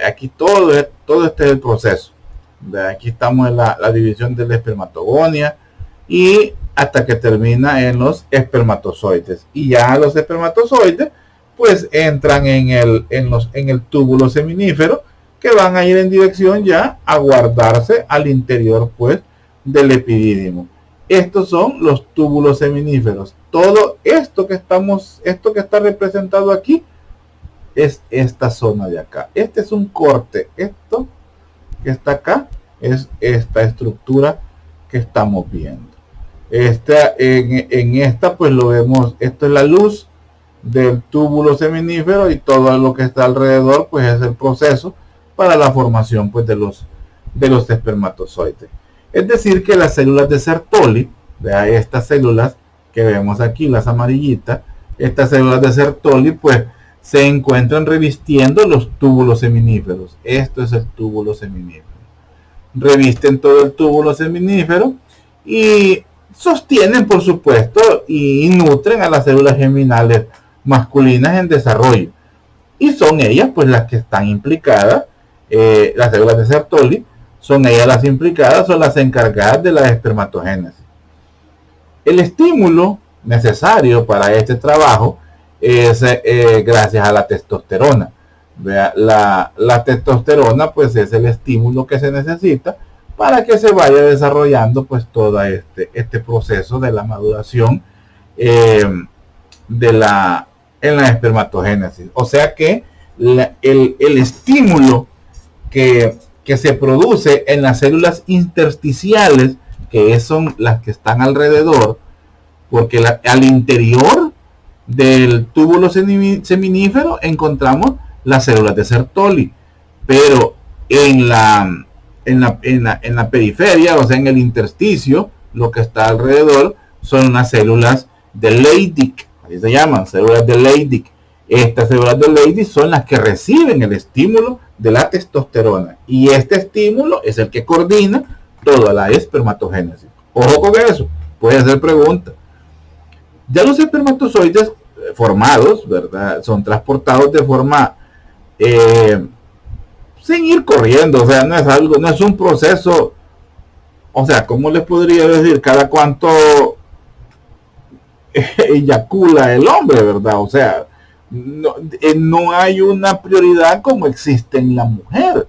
Aquí todo este es el proceso. Aquí estamos en la división de la espermatogonia y hasta que termina en los espermatozoides. Y ya los espermatozoides pues entran en el túbulo seminífero, que van a ir en dirección ya a guardarse al interior pues del epidídimo. Estos son los túbulos seminíferos. Todo esto que está representado aquí es esta zona de acá. Este es un corte. Esto que está acá es esta estructura que estamos viendo. En esta pues lo vemos. Esto es la luz del túbulo seminífero y todo lo que está alrededor pues es el proceso para la formación pues de los espermatozoides. Es decir, que las células de Sertoli, vea, estas células que vemos aquí, las amarillitas, estas células de Sertoli pues se encuentran revistiendo los túbulos seminíferos. Esto es el túbulo seminífero. Revisten todo el túbulo seminífero y sostienen, por supuesto, y nutren a las células geminales masculinas en desarrollo. Y son ellas pues las que están implicadas, las células de Sertoli, son ellas las implicadas, son las encargadas de la espermatogénesis. El estímulo necesario para este trabajo es gracias a la testosterona. Vea, la testosterona pues es el estímulo que se necesita para que se vaya desarrollando pues todo este proceso de la maduración en la espermatogénesis. O sea que el estímulo que se produce en las células intersticiales, que son las que están alrededor, porque al interior del túbulo seminífero encontramos las células de Sertoli, pero en la periferia, o sea, en el intersticio, lo que está alrededor son unas células de Leydig, así se llaman, células de Leydig. Estas células de Leydig son las que reciben el estímulo de la testosterona, y este estímulo es el que coordina toda la espermatogénesis. Ojo con eso, puede hacer pregunta. Ya los espermatozoides formados, ¿verdad?, son transportados de forma sin ir corriendo, o sea, no es un proceso, o sea, ¿cómo les podría decir? Cada cuánto eyacula el hombre, ¿verdad? O sea, no hay una prioridad como existe en la mujer.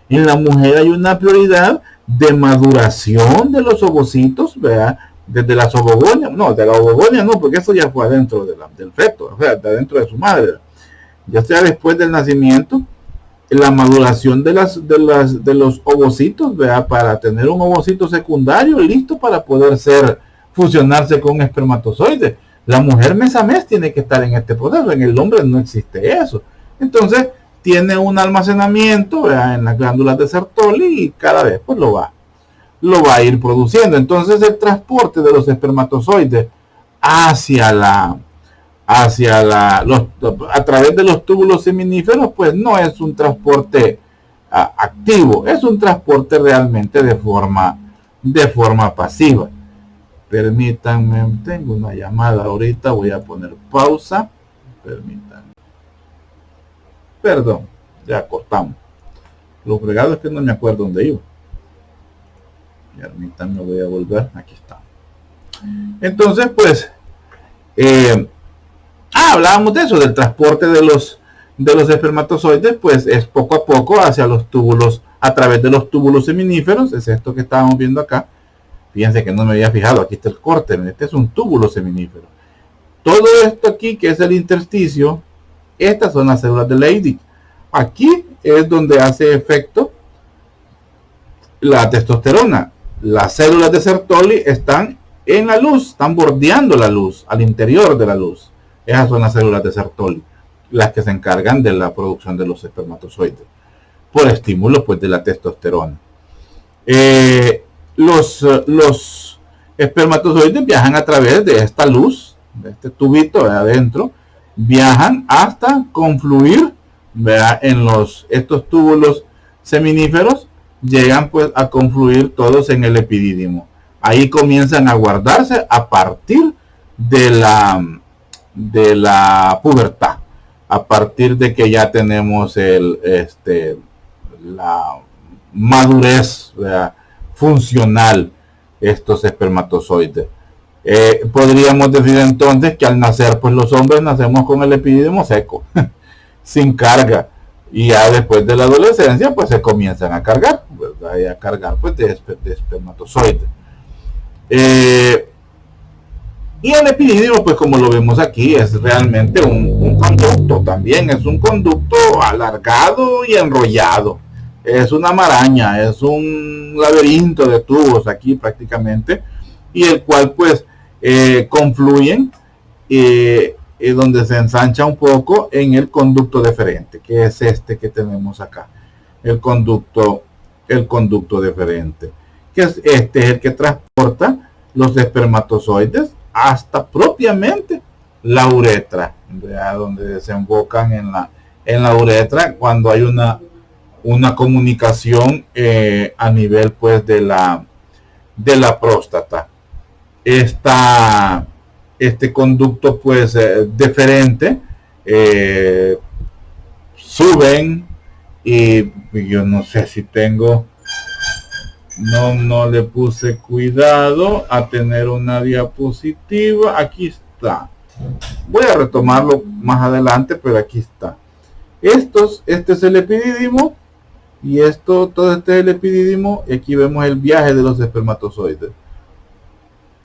En la mujer hay una prioridad de maduración de los ovocitos, ¿verdad? Desde las ovogonias, no, de la ovogonia no, porque eso ya fue adentro del feto, o sea, de adentro de su madre. Ya sea después del nacimiento, la maduración de los ovocitos, ¿verdad? Para tener un ovocito secundario listo para poder fusionarse con un espermatozoide. La mujer mes a mes tiene que estar en este proceso, en el hombre no existe eso. Entonces, tiene un almacenamiento, ¿verdad?, en las glándulas de Sertoli, y cada vez pues lo va a ir produciendo. Entonces, el transporte de los espermatozoides a través de los túbulos seminíferos, pues no es un transporte activo, es un transporte realmente de forma pasiva. Permítanme, tengo una llamada ahorita, voy a poner pausa. Permítanme. Perdón, ya cortamos. Lo fregado es que no me acuerdo dónde iba. Permítanme, voy a volver. Aquí está. Entonces, pues, hablábamos de eso, del transporte de los espermatozoides, pues es poco a poco hacia los túbulos, a través de los túbulos seminíferos, es esto que estábamos viendo acá. Fíjense que no me había fijado, aquí está el corte, este es un túbulo seminífero. Todo esto aquí, que es el intersticio, estas son las células de Leydig. Aquí es donde hace efecto la testosterona. Las células de Sertoli están en la luz, están bordeando la luz, al interior de la luz. Esas son las células de Sertoli, las que se encargan de la producción de los espermatozoides, por estímulo pues de la testosterona. Los espermatozoides viajan a través de esta luz, de este tubito de adentro, viajan hasta confluir, ¿verdad?, en estos túbulos seminíferos, llegan pues a confluir todos en el epidídimo. Ahí comienzan a guardarse a partir de la pubertad, a partir de que ya tenemos la madurez, ¿verdad?, funcional, estos espermatozoides. Podríamos decir entonces que al nacer, pues los hombres nacemos con el epidídimo seco, sin carga, y ya después de la adolescencia pues se comienzan a cargar, ¿verdad?, y a cargar pues de espermatozoides. Y el epidídimo, pues como lo vemos aquí, es realmente un conducto, también es un conducto alargado y enrollado. Es una maraña, es un laberinto de tubos aquí prácticamente, y el cual pues confluyen donde se ensancha un poco en el conducto deferente, que es este que tenemos acá. el conducto, el conducto deferente, que es este, es el que transporta los espermatozoides hasta propiamente la uretra, ¿verdad? Donde desembocan en la uretra cuando hay una comunicación a nivel pues de la próstata. Este conducto pues deferente suben y yo no sé si tengo, no le puse cuidado a tener una diapositiva. Aquí está, voy a retomarlo más adelante, pero aquí está. Este es el epidídimo y todo este es el epidídimo, y aquí vemos el viaje de los espermatozoides.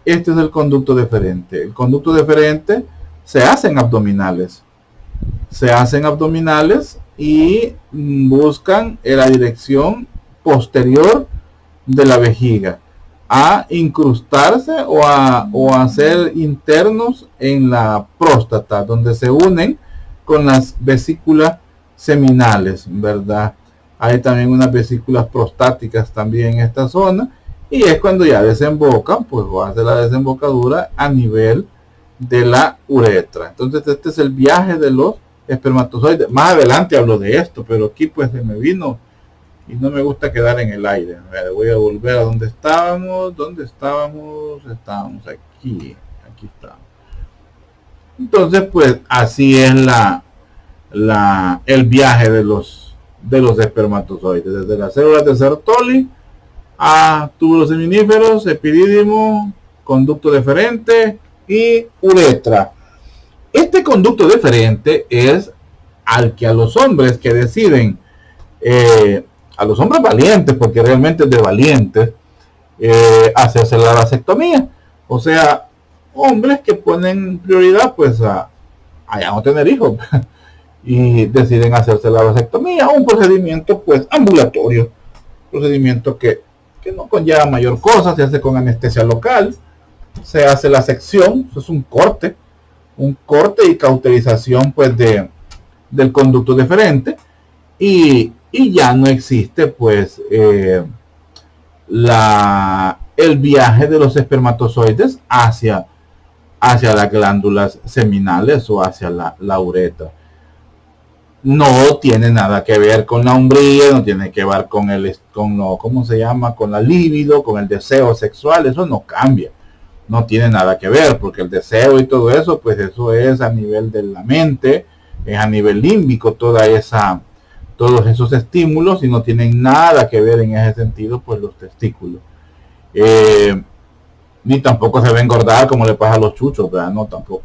Este es el conducto deferente. El conducto deferente se hacen abdominales. Y buscan en la dirección posterior de la vejiga a incrustarse o a ser internos en la próstata, donde se unen con las vesículas seminales, ¿verdad? Hay también unas vesículas prostáticas también en esta zona, y es cuando ya desembocan, pues va a hacer la desembocadura a nivel de la uretra. Entonces este es el viaje de los espermatozoides. Más adelante hablo de esto, pero aquí pues se me vino y no me gusta quedar en el aire. A ver, voy a volver a donde estábamos. Estábamos aquí estamos. Entonces pues así es el viaje de los espermatozoides, desde las células de Sertoli a túbulos seminíferos, epidídimo, conducto deferente y uretra. Este conducto deferente es al que a los hombres que deciden, a los hombres valientes, porque realmente es de valientes, hacerse la vasectomía. O sea, hombres que ponen prioridad pues a ya no tener hijos y deciden hacerse la vasectomía, un procedimiento pues ambulatorio, procedimiento que no conlleva mayor cosa, se hace con anestesia local, se hace la sección, eso es un corte y cauterización pues del conducto deferente, y ya no existe pues el viaje de los espermatozoides hacia las glándulas seminales o hacia la uretra. No tiene nada que ver con la hombría, no tiene que ver con ¿cómo se llama? Con la libido, con el deseo sexual, eso no cambia. No tiene nada que ver, porque el deseo y todo eso, pues eso es a nivel de la mente, es a nivel límbico, todos esos estímulos, y no tienen nada que ver en ese sentido, pues los testículos. Ni tampoco se va a engordar como le pasa a los chuchos, ¿verdad? No, tampoco.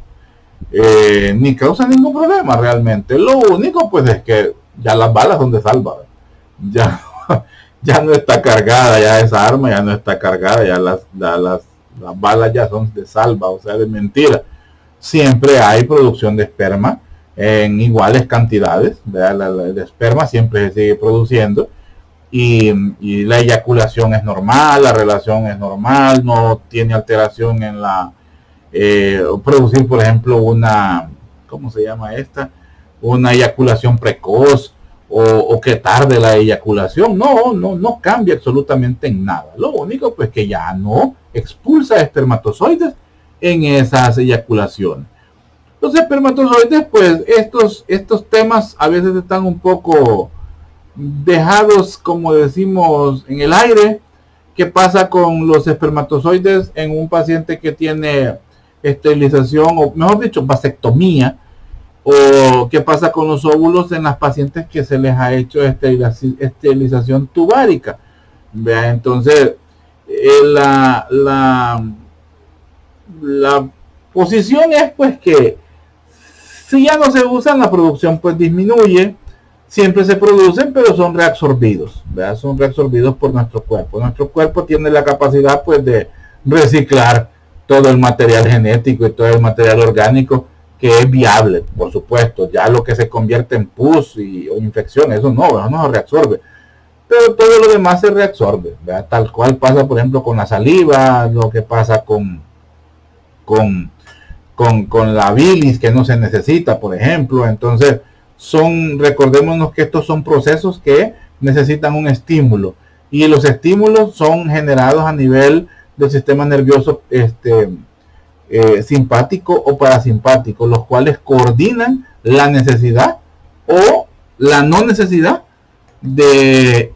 Ni causa ningún problema realmente. Lo único pues es que ya las balas son de salva, ya no está cargada, ya esa arma ya no está cargada, ya las balas ya son de salva, o sea, de mentira. Siempre hay producción de esperma en iguales cantidades, el esperma siempre se sigue produciendo, y la eyaculación es normal, la relación es normal, no tiene alteración en producir, por ejemplo, ¿cómo se llama esta? Una eyaculación precoz, o que tarde la eyaculación. No cambia absolutamente en nada. Lo único pues que ya no expulsa espermatozoides en esas eyaculaciones. Los espermatozoides, pues estos temas a veces están un poco dejados, como decimos, en el aire. ¿Qué pasa con los espermatozoides en un paciente que tiene esterilización, o mejor dicho, vasectomía? ¿O qué pasa con los óvulos en las pacientes que se les ha hecho esterilización tubárica? ¿Vea? Entonces, la posición es pues que si ya no se usan, la producción pues disminuye. Siempre se producen, pero son reabsorbidos, ¿verdad? Son reabsorbidos por nuestro cuerpo. Nuestro cuerpo tiene la capacidad pues de reciclar todo el material genético y todo el material orgánico que es viable, por supuesto. Ya lo que se convierte en pus o infección, eso no se reabsorbe. Pero todo lo demás se reabsorbe, ¿verdad? Tal cual pasa, por ejemplo, con la saliva, lo que pasa con la bilis, que no se necesita, por ejemplo. Entonces, recordémonos que estos son procesos que necesitan un estímulo, y los estímulos son generados a nivel del sistema nervioso simpático o parasimpático, los cuales coordinan la necesidad o la no necesidad de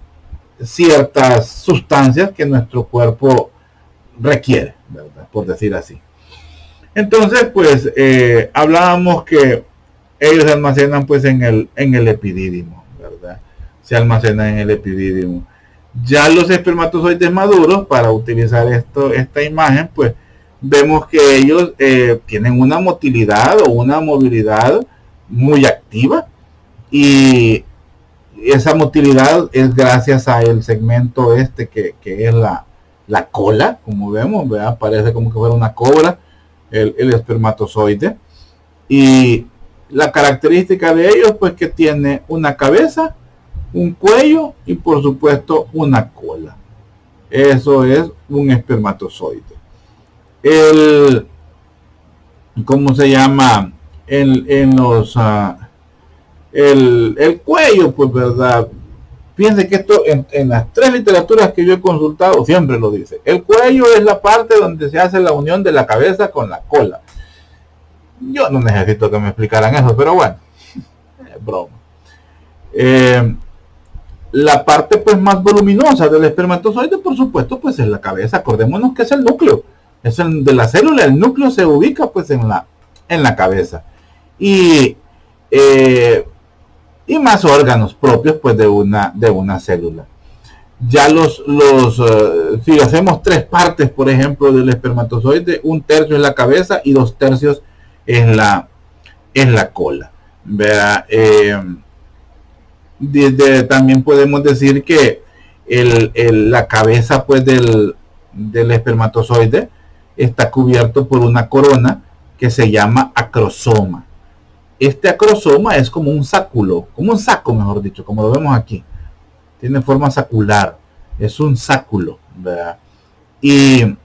ciertas sustancias que nuestro cuerpo requiere, ¿verdad? Por decir así. Entonces, pues, hablábamos que ellos se almacenan pues en el epidídimo, ¿verdad? Se almacenan en el epidídimo. Ya los espermatozoides maduros, para utilizar esta imagen, pues vemos que ellos tienen una motilidad o una movilidad muy activa, y esa motilidad es gracias a el segmento que es la cola, como vemos, ¿verdad? Parece como que fuera una cobra el espermatozoide, y la característica de ellos pues que tiene una cabeza, un cuello y por supuesto una cola. Eso es un espermatozoide. ¿Cómo se llama? El cuello, pues, ¿verdad? Fíjense que esto en las 3 literaturas que yo he consultado siempre lo dice. El cuello es la parte donde se hace la unión de la cabeza con la cola. Yo no necesito que me explicaran eso, pero bueno, es broma. La parte pues más voluminosa del espermatozoide, por supuesto, pues es la cabeza. Acordémonos que es el núcleo, es de la célula. El núcleo se ubica pues en la cabeza, y más órganos propios pues de una célula. Ya si hacemos 3 partes, por ejemplo, del espermatozoide, 1/3 es la cabeza y 2/3 es la cola, ¿verdad? También podemos decir que la cabeza pues del espermatozoide está cubierto por una corona que se llama acrosoma. Este acrosoma es como un sáculo, como un saco, mejor dicho, como lo vemos aquí. Tiene forma sacular, es un sáculo, ¿verdad? Y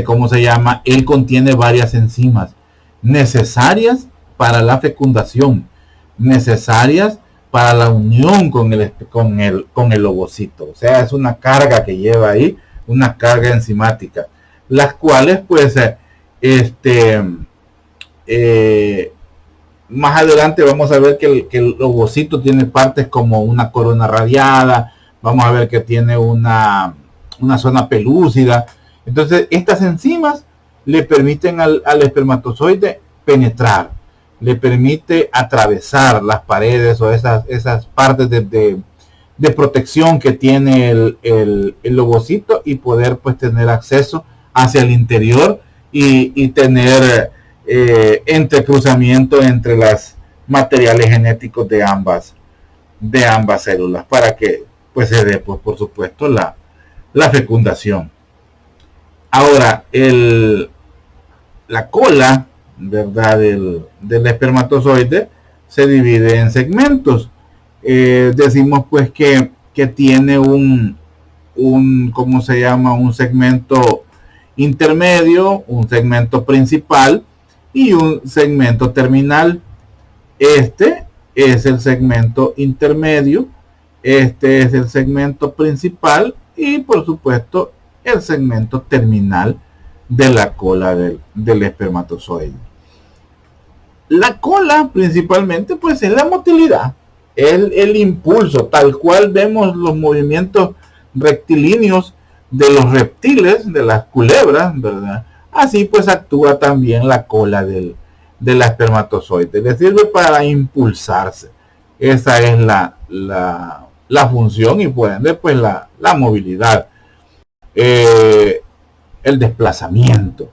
¿cómo se llama? Él contiene varias enzimas necesarias para la fecundación, necesarias para la unión con el ovocito. O sea, es una carga que lleva ahí, una carga enzimática, las cuales pues más adelante vamos a ver que el ovocito tiene partes como una corona radiada, vamos a ver que tiene una zona pelúcida. Entonces estas enzimas le permiten al espermatozoide penetrar, le permite atravesar las paredes o esas partes de protección que tiene el ovocito, y poder pues tener acceso hacia el interior y tener entrecruzamiento entre los materiales genéticos de ambas células, para que pues se dé pues, por supuesto la fecundación. Ahora, la cola, ¿verdad? del espermatozoide se divide en segmentos. Decimos pues que tiene ¿cómo se llama? Un segmento intermedio, un segmento principal y un segmento terminal. Este es el segmento intermedio, este es el segmento principal y por supuesto el segmento terminal de la cola del espermatozoide. La cola principalmente pues es la motilidad, el impulso, tal cual vemos los movimientos rectilíneos de los reptiles, de las culebras, ¿verdad? Así pues actúa también la cola del espermatozoide, le sirve para impulsarse. Esa es la función, y por ende pues la movilidad, el desplazamiento.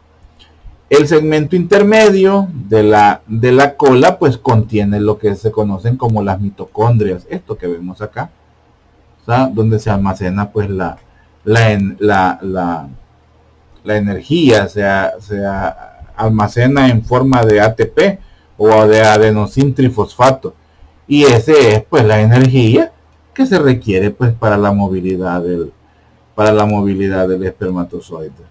El segmento intermedio de la cola pues contiene lo que se conocen como las mitocondrias, esto que vemos acá, ¿sabes? Donde se almacena pues la energía, se almacena en forma de ATP o de adenosín trifosfato, y ese es pues la energía que se requiere pues para la movilidad del espermatozoide.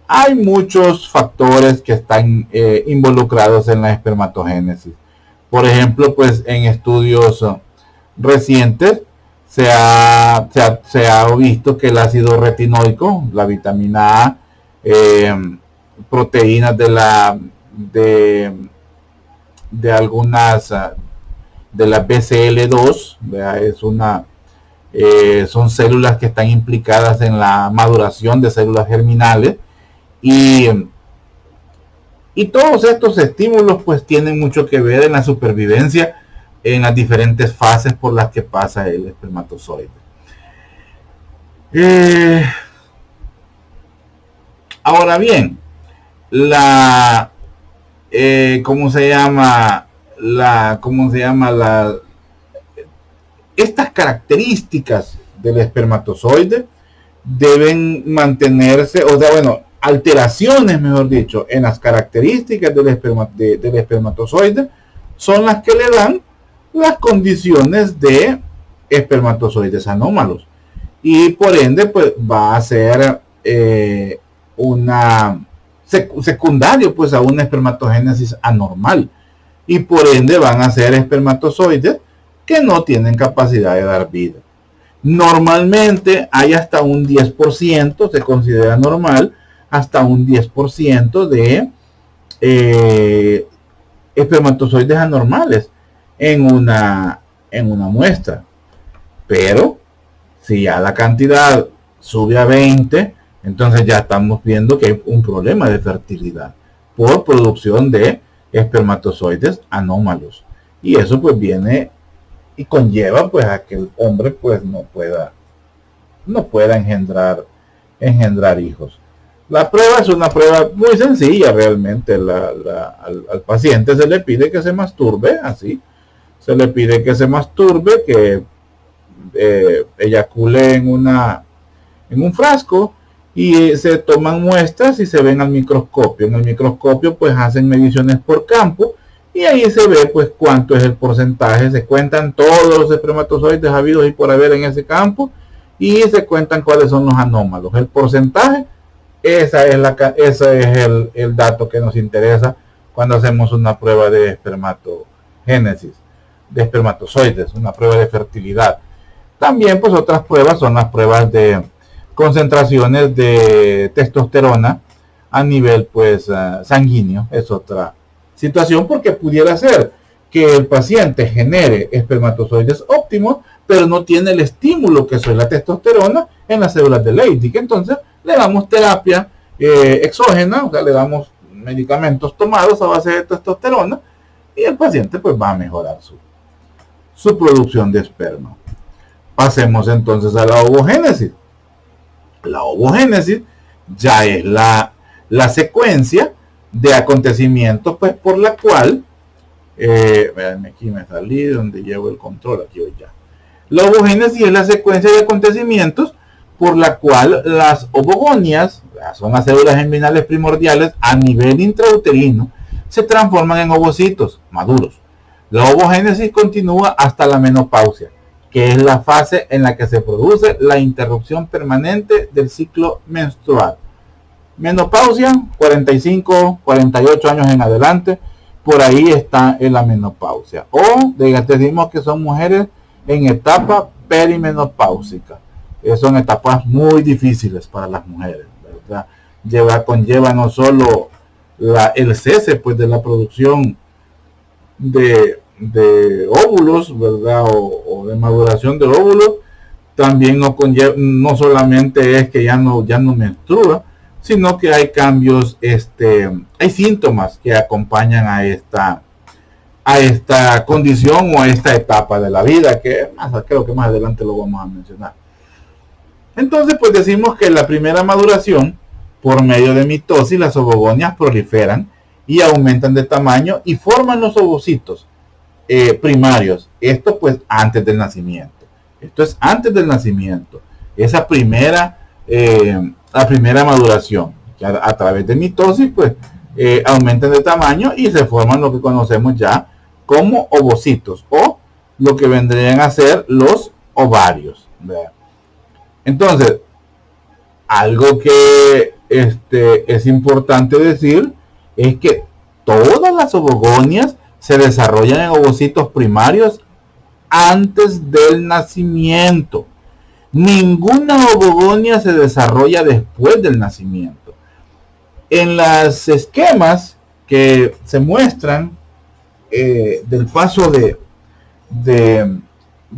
Hay muchos factores que están involucrados en la espermatogénesis. Por ejemplo, pues en estudios recientes se ha visto que el ácido retinoico, la vitamina A, proteínas de, de algunas de la BCL2, son células que están implicadas en la maduración de células germinales y, y todos estos estímulos pues tienen mucho que ver en la supervivencia en las diferentes fases por las que pasa el espermatozoide. Ahora bien, estas características del espermatozoide deben mantenerse, o sea, bueno, alteraciones, mejor dicho, en las características del espermatozoide son las que le dan las condiciones de espermatozoides anómalos. Y por ende, pues va a ser secundario pues a una espermatogénesis anormal. Y por ende van a ser espermatozoides que no tienen capacidad de dar vida. Normalmente hay hasta un 10%, se considera normal, hasta un 10% de espermatozoides anormales en una muestra. Pero si ya la cantidad sube a 20, entonces ya estamos viendo que hay un problema de fertilidad por producción de espermatozoides anómalos. Y eso pues viene y conlleva pues a que el hombre pues no pueda engendrar hijos. La prueba es una prueba muy sencilla realmente. Al paciente se le pide que se masturbe, así. Se le pide que se masturbe, que eyacule en un frasco y se toman muestras y se ven al microscopio. En el microscopio pues hacen mediciones por campo y ahí se ve pues cuánto es el porcentaje, se cuentan todos los espermatozoides habidos y por haber en ese campo y se cuentan cuáles son los anómalos. El porcentaje, ese es el dato que nos interesa cuando hacemos una prueba de espermatogénesis, de espermatozoides, una prueba de fertilidad. También pues otras pruebas son las pruebas de concentraciones de testosterona a nivel pues sanguíneo. Es otra situación porque pudiera ser que el paciente genere espermatozoides óptimos pero no tiene el estímulo que es la testosterona en las células de Leydig. Entonces le damos terapia exógena, o sea, le damos medicamentos tomados a base de testosterona y el paciente pues va a mejorar su producción de esperma. Pasemos entonces a la ovogénesis. La ovogénesis ya es la secuencia de acontecimientos pues por la cual aquí me salí donde llevo el control, aquí hoy ya. La ovogénesis es la secuencia de acontecimientos por la cual las ovogonias, son las células germinales primordiales a nivel intrauterino, se transforman en ovocitos maduros. La ovogénesis continúa hasta la menopausia, que es la fase en la que se produce la interrupción permanente del ciclo menstrual. Menopausia, 45, 48 años en adelante, por ahí está en la menopausia. O decimos que son mujeres en etapa perimenopáusica. Son etapas muy difíciles para las mujeres, ¿verdad? Conlleva no solo el cese pues de la producción de óvulos, ¿verdad? O de maduración de óvulos, también no solamente es que ya no menstrua, sino que hay cambios, hay síntomas que acompañan a esta condición o a esta etapa de la vida, que creo que más adelante lo vamos a mencionar. Entonces, pues decimos que la primera maduración, por medio de mitosis, las ovogonias proliferan y aumentan de tamaño y forman los ovocitos primarios. Esto pues antes del nacimiento. Esto es antes del nacimiento. Esa la primera maduración, que a través de mitosis pues aumentan de tamaño y se forman lo que conocemos ya como ovocitos o lo que vendrían a ser los ovarios, ¿verdad? Entonces, algo que es importante decir es que todas las ovogonias se desarrollan en ovocitos primarios antes del nacimiento. Ninguna ovogonia se desarrolla después del nacimiento. En los esquemas que se muestran del paso de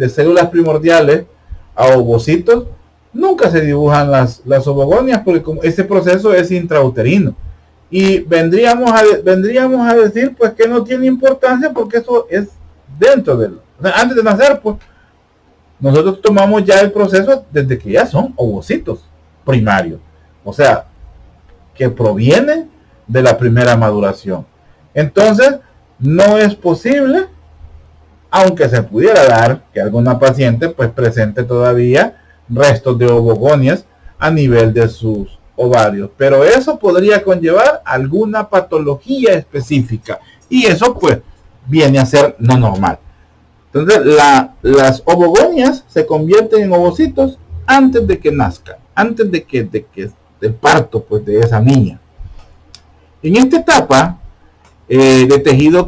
células primordiales a ovocitos, nunca se dibujan las ovogonias, porque como ese proceso es intrauterino. Y vendríamos a decir pues que no tiene importancia porque eso es dentro del, o sea, antes de nacer, pues nosotros tomamos ya el proceso desde que ya son ovocitos primarios, o sea, que provienen de la primera maduración. Entonces, no es posible, aunque se pudiera dar que alguna paciente pues presente todavía restos de ovogonias a nivel de sus ovarios, pero eso podría conllevar alguna patología específica y eso pues viene a ser no normal. Entonces las ovogonias se convierten en ovocitos antes de que nazca, antes de que del parto pues de esa niña. En esta etapa de tejido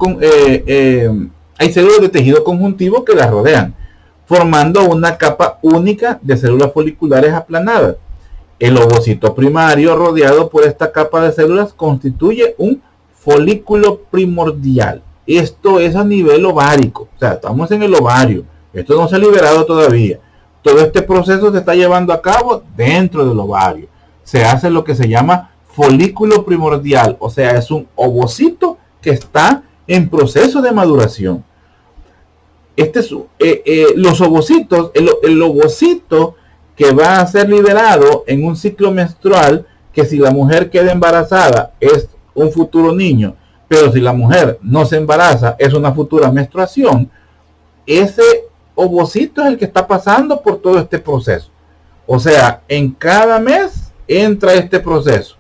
hay células de tejido conjuntivo que las rodean, formando una capa única de células foliculares aplanadas. El ovocito primario rodeado por esta capa de células constituye un folículo primordial. Esto es a nivel ovárico, o sea, estamos en el ovario, esto no se ha liberado todavía. Todo este proceso se está llevando a cabo dentro del ovario. Se hace lo que se llama folículo primordial, o sea, es un ovocito que está en proceso de maduración. Los ovocitos, el ovocito que va a ser liberado en un ciclo menstrual, que si la mujer queda embarazada es un futuro niño, pero si la mujer no se embaraza es una futura menstruación. Ese ovocito es el que está pasando por todo este proceso. O sea, en cada mes entra este proceso,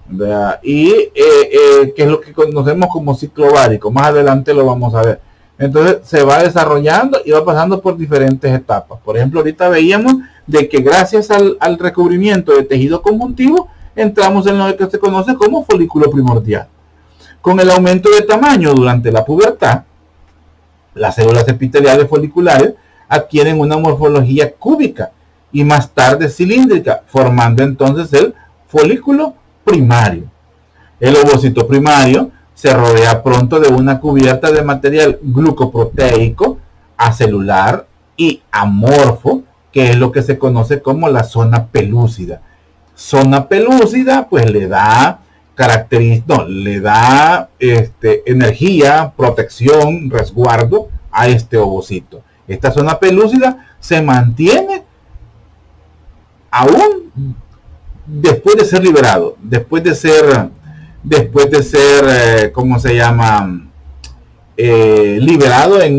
¿verdad? Y que es lo que conocemos como ciclo ovárico. Más adelante lo vamos a ver. Entonces se va desarrollando y va pasando por diferentes etapas. Por ejemplo, ahorita veíamos de que gracias al recubrimiento de tejido conjuntivo entramos en lo que se conoce como folículo primordial. Con el aumento de tamaño durante la pubertad, las células epiteliales foliculares adquieren una morfología cúbica y más tarde cilíndrica, formando entonces el folículo primario. El ovocito primario se rodea pronto de una cubierta de material glucoproteico, acelular y amorfo, que es lo que se conoce como la zona pelúcida. Zona pelúcida pues le da energía, protección, resguardo a este ovocito. Esta zona pelúcida se mantiene aún después de ser liberado, después de ser ¿cómo se llama? Liberado en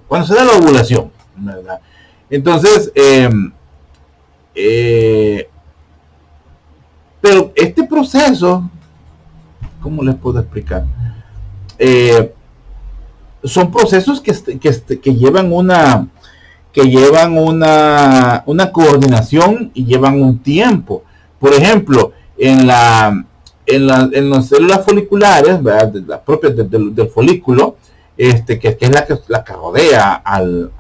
cuando se da la ovulación, ¿verdad? Entonces, pero este proceso, ¿cómo les puedo explicar? Son procesos que llevan una coordinación y llevan un tiempo. Por ejemplo, en las células foliculares, ¿verdad? Las propias del folículo, que es la que rodea al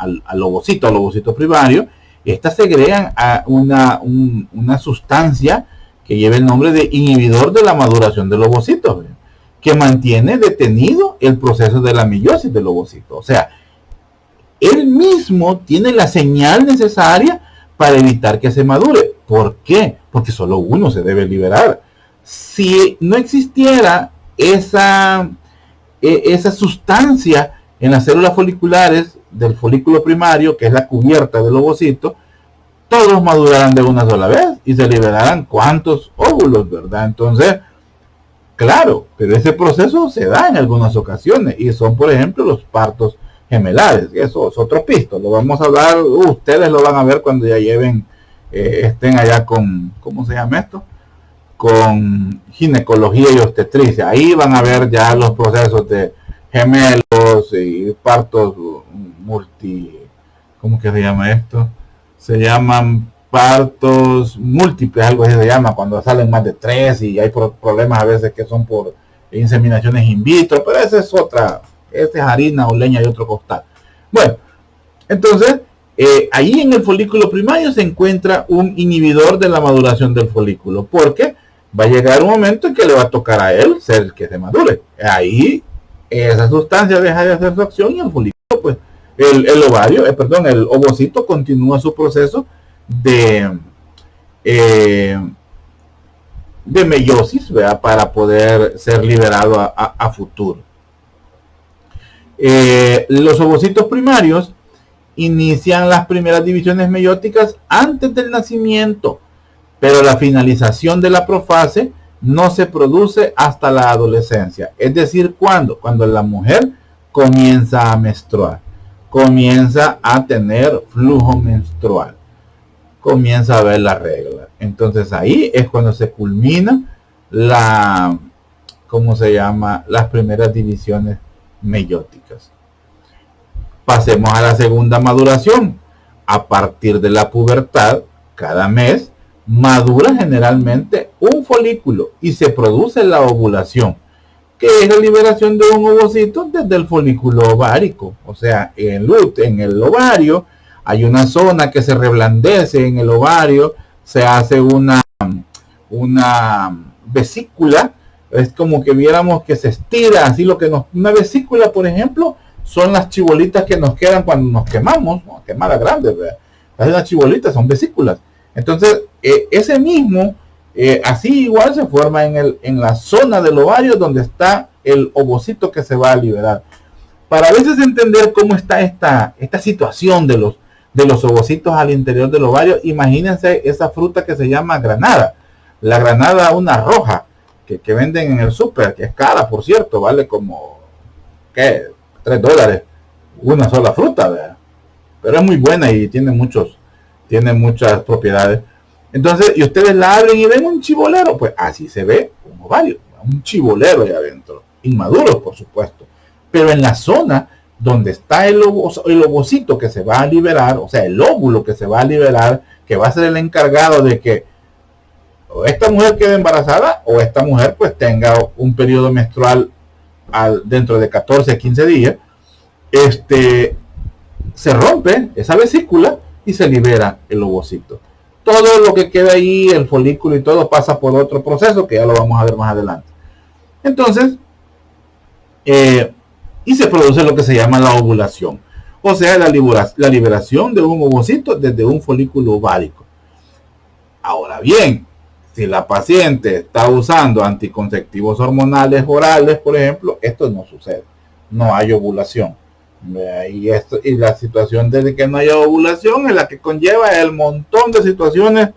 ovocito primario, estas segregan a una sustancia que lleva el nombre de inhibidor de la maduración del ovocito, ¿verdad? Que mantiene detenido el proceso de la meiosis del ovocito. O sea, él mismo tiene la señal necesaria para evitar que se madure. ¿Por qué? Porque solo uno se debe liberar. Si no existiera esa sustancia en las células foliculares del folículo primario, que es la cubierta del ovocito, todos madurarán de una sola vez y se liberarán cuantos óvulos, ¿verdad? Entonces, claro, pero ese proceso se da en algunas ocasiones y son, por ejemplo, los partos gemelares. Eso es otro pisto, lo vamos a hablar, ustedes lo van a ver cuando ya estén allá con, ¿cómo se llama esto? Con ginecología y obstetricia. Ahí van a ver ya los procesos de gemelos y partos ¿cómo que se llama esto? Se llaman partos múltiples, algo así se llama, cuando salen más de 3 y hay problemas a veces que son por inseminaciones in vitro, pero esa es harina o leña de otro costal. Bueno, Entonces, ahí en el folículo primario se encuentra un inhibidor de la maduración del folículo, porque va a llegar un momento en que le va a tocar a él ser el que se madure. Ahí esa sustancia deja de hacer su acción y el folículo, pues, el ovario, perdón, el ovocito continúa su proceso de, de meiosis, ¿verdad? Para poder ser liberado a futuro. Los ovocitos primarios inician las primeras divisiones meióticas antes del nacimiento, pero la finalización de la profase no se produce hasta la adolescencia. Es decir, cuando la mujer comienza a menstruar, comienza a tener flujo menstrual, comienza a ver la regla. Entonces ahí es cuando se culmina la, ¿cómo se llama? Las primeras divisiones meióticas. Pasemos a la segunda maduración. A partir de la pubertad, cada mes madura generalmente un folículo y se produce la ovulación, que es la liberación de un ovocito desde el folículo ovárico. O sea, en el ovario hay una zona que se reblandece en el ovario, se hace una vesícula, es como que viéramos que se estira, así lo que una vesícula, por ejemplo, son las chibolitas que nos quedan cuando nos quemamos, quemadas grandes, ¿verdad? Las chibolitas son vesículas. Entonces, ese mismo, así igual se forma en la zona del ovario donde está el ovocito que se va a liberar. Para a veces entender cómo está esta situación de los ovocitos al interior del ovario, imagínense esa fruta que se llama granada. La granada, una roja, que venden en el súper, que es cara, por cierto, vale como, ¿qué? $3, una sola fruta, ¿verdad? Pero es muy buena y tiene muchas propiedades. Entonces, y ustedes la abren y ven un chibolero, pues así se ve un ovario, un chibolero ahí adentro, inmaduros por supuesto, pero en la zona donde está el ovocito que se va a liberar, o sea, el óvulo que se va a liberar, que va a ser el encargado de que o esta mujer quede embarazada o esta mujer pues tenga un periodo menstrual dentro de 14 a 15 días, se rompe esa vesícula y se libera el ovocito. Todo lo que queda ahí, el folículo y todo, pasa por otro proceso que ya lo vamos a ver más adelante. Entonces, y se produce lo que se llama la ovulación, o sea, la liberación de un ovocito desde un folículo ovárico. Ahora bien, si la paciente está usando anticonceptivos hormonales orales, por ejemplo, esto no sucede, no hay ovulación. Y la situación de que no haya ovulación es la que conlleva el montón de situaciones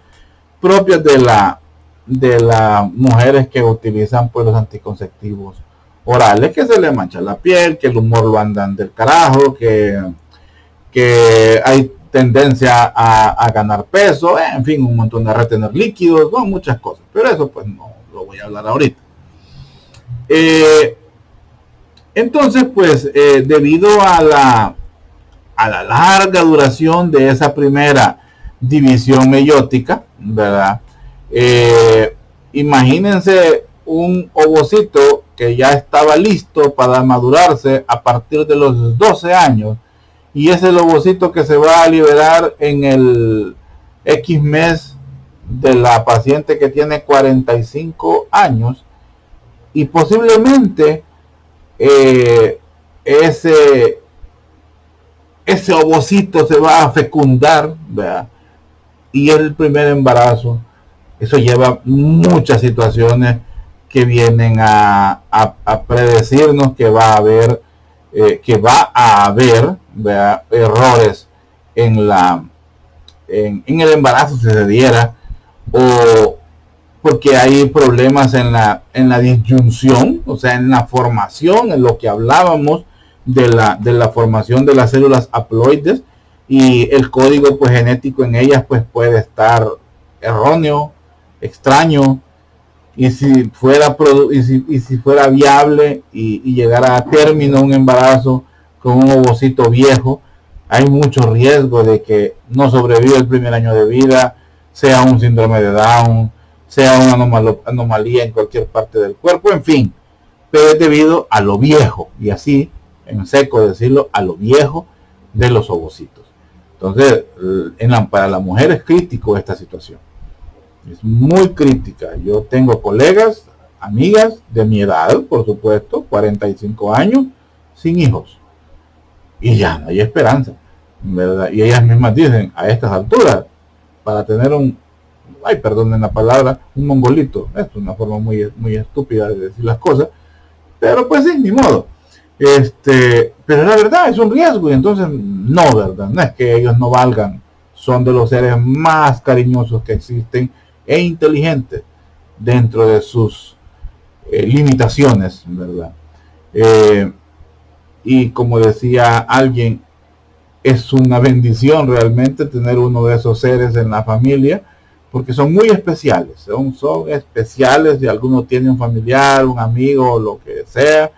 propias de las mujeres que utilizan pues los anticonceptivos orales, que se le mancha la piel, que el humor lo andan del carajo, que hay tendencia a ganar peso, en fin, un montón de retener líquidos, ¿no? Muchas cosas, pero eso pues no lo voy a hablar ahorita. Entonces pues debido a la larga duración de esa primera división meiótica, ¿verdad? Imagínense un ovocito que ya estaba listo para madurarse a partir de los 12 años, y ese ovocito que se va a liberar en el X mes de la paciente que tiene 45 años, y posiblemente ese ovocito se va a fecundar, ¿verdad? Y es el primer embarazo. Eso lleva muchas situaciones que vienen a predecirnos que va a haber ¿verdad? Errores en el embarazo si se diera, o porque hay problemas en la disyunción, o sea, en la formación, en lo que hablábamos de la formación de las células haploides, y el código pues genético en ellas pues puede estar erróneo, extraño, y si fuera viable y llegara a término un embarazo con un ovocito viejo, hay mucho riesgo de que no sobreviva el primer año de vida, sea un síndrome de Down, sea una anomalía en cualquier parte del cuerpo, en fin, pero es debido a lo viejo, y así, en seco decirlo, a lo viejo de los ovocitos. Entonces, para la mujer es crítico esta situación. Es muy crítica. Yo tengo colegas, amigas de mi edad, por supuesto, 45 años, sin hijos. Y ya no hay esperanza, ¿verdad? Y ellas mismas dicen, a estas alturas, para tener perdonen la palabra, un mongolito, es una forma muy, muy estúpida de decir las cosas, pero pues sí, ni modo. Pero la verdad es un riesgo, y entonces no, ¿verdad? No es que ellos no valgan, son de los seres más cariñosos que existen e inteligentes dentro de sus limitaciones, ¿verdad? Y como decía alguien, es una bendición realmente tener uno de esos seres en la familia, porque son muy especiales, son especiales. Si alguno tiene un familiar, un amigo, o lo que sea,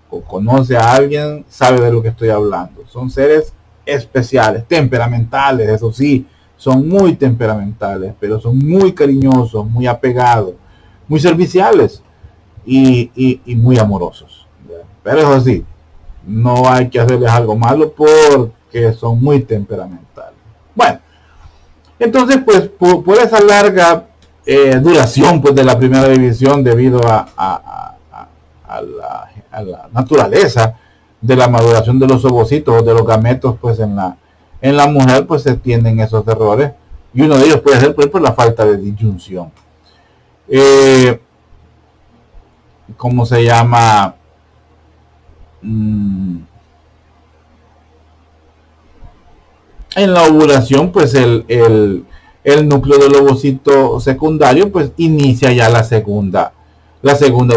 o conoce a alguien, sabe de lo que estoy hablando. Son seres especiales, temperamentales, eso sí, son muy temperamentales, pero son muy cariñosos, muy apegados, muy serviciales y muy amorosos. Pero eso sí, no hay que hacerles algo malo porque son muy temperamentales. Bueno, entonces pues por esa larga duración pues de la primera división, debido a la naturaleza de la maduración de los ovocitos o de los gametos, pues en la mujer pues se tienen esos errores, y uno de ellos puede ser, por ejemplo, la falta de disyunción. ¿Cómo se llama? En la ovulación, pues el núcleo del ovocito secundario pues inicia ya la segunda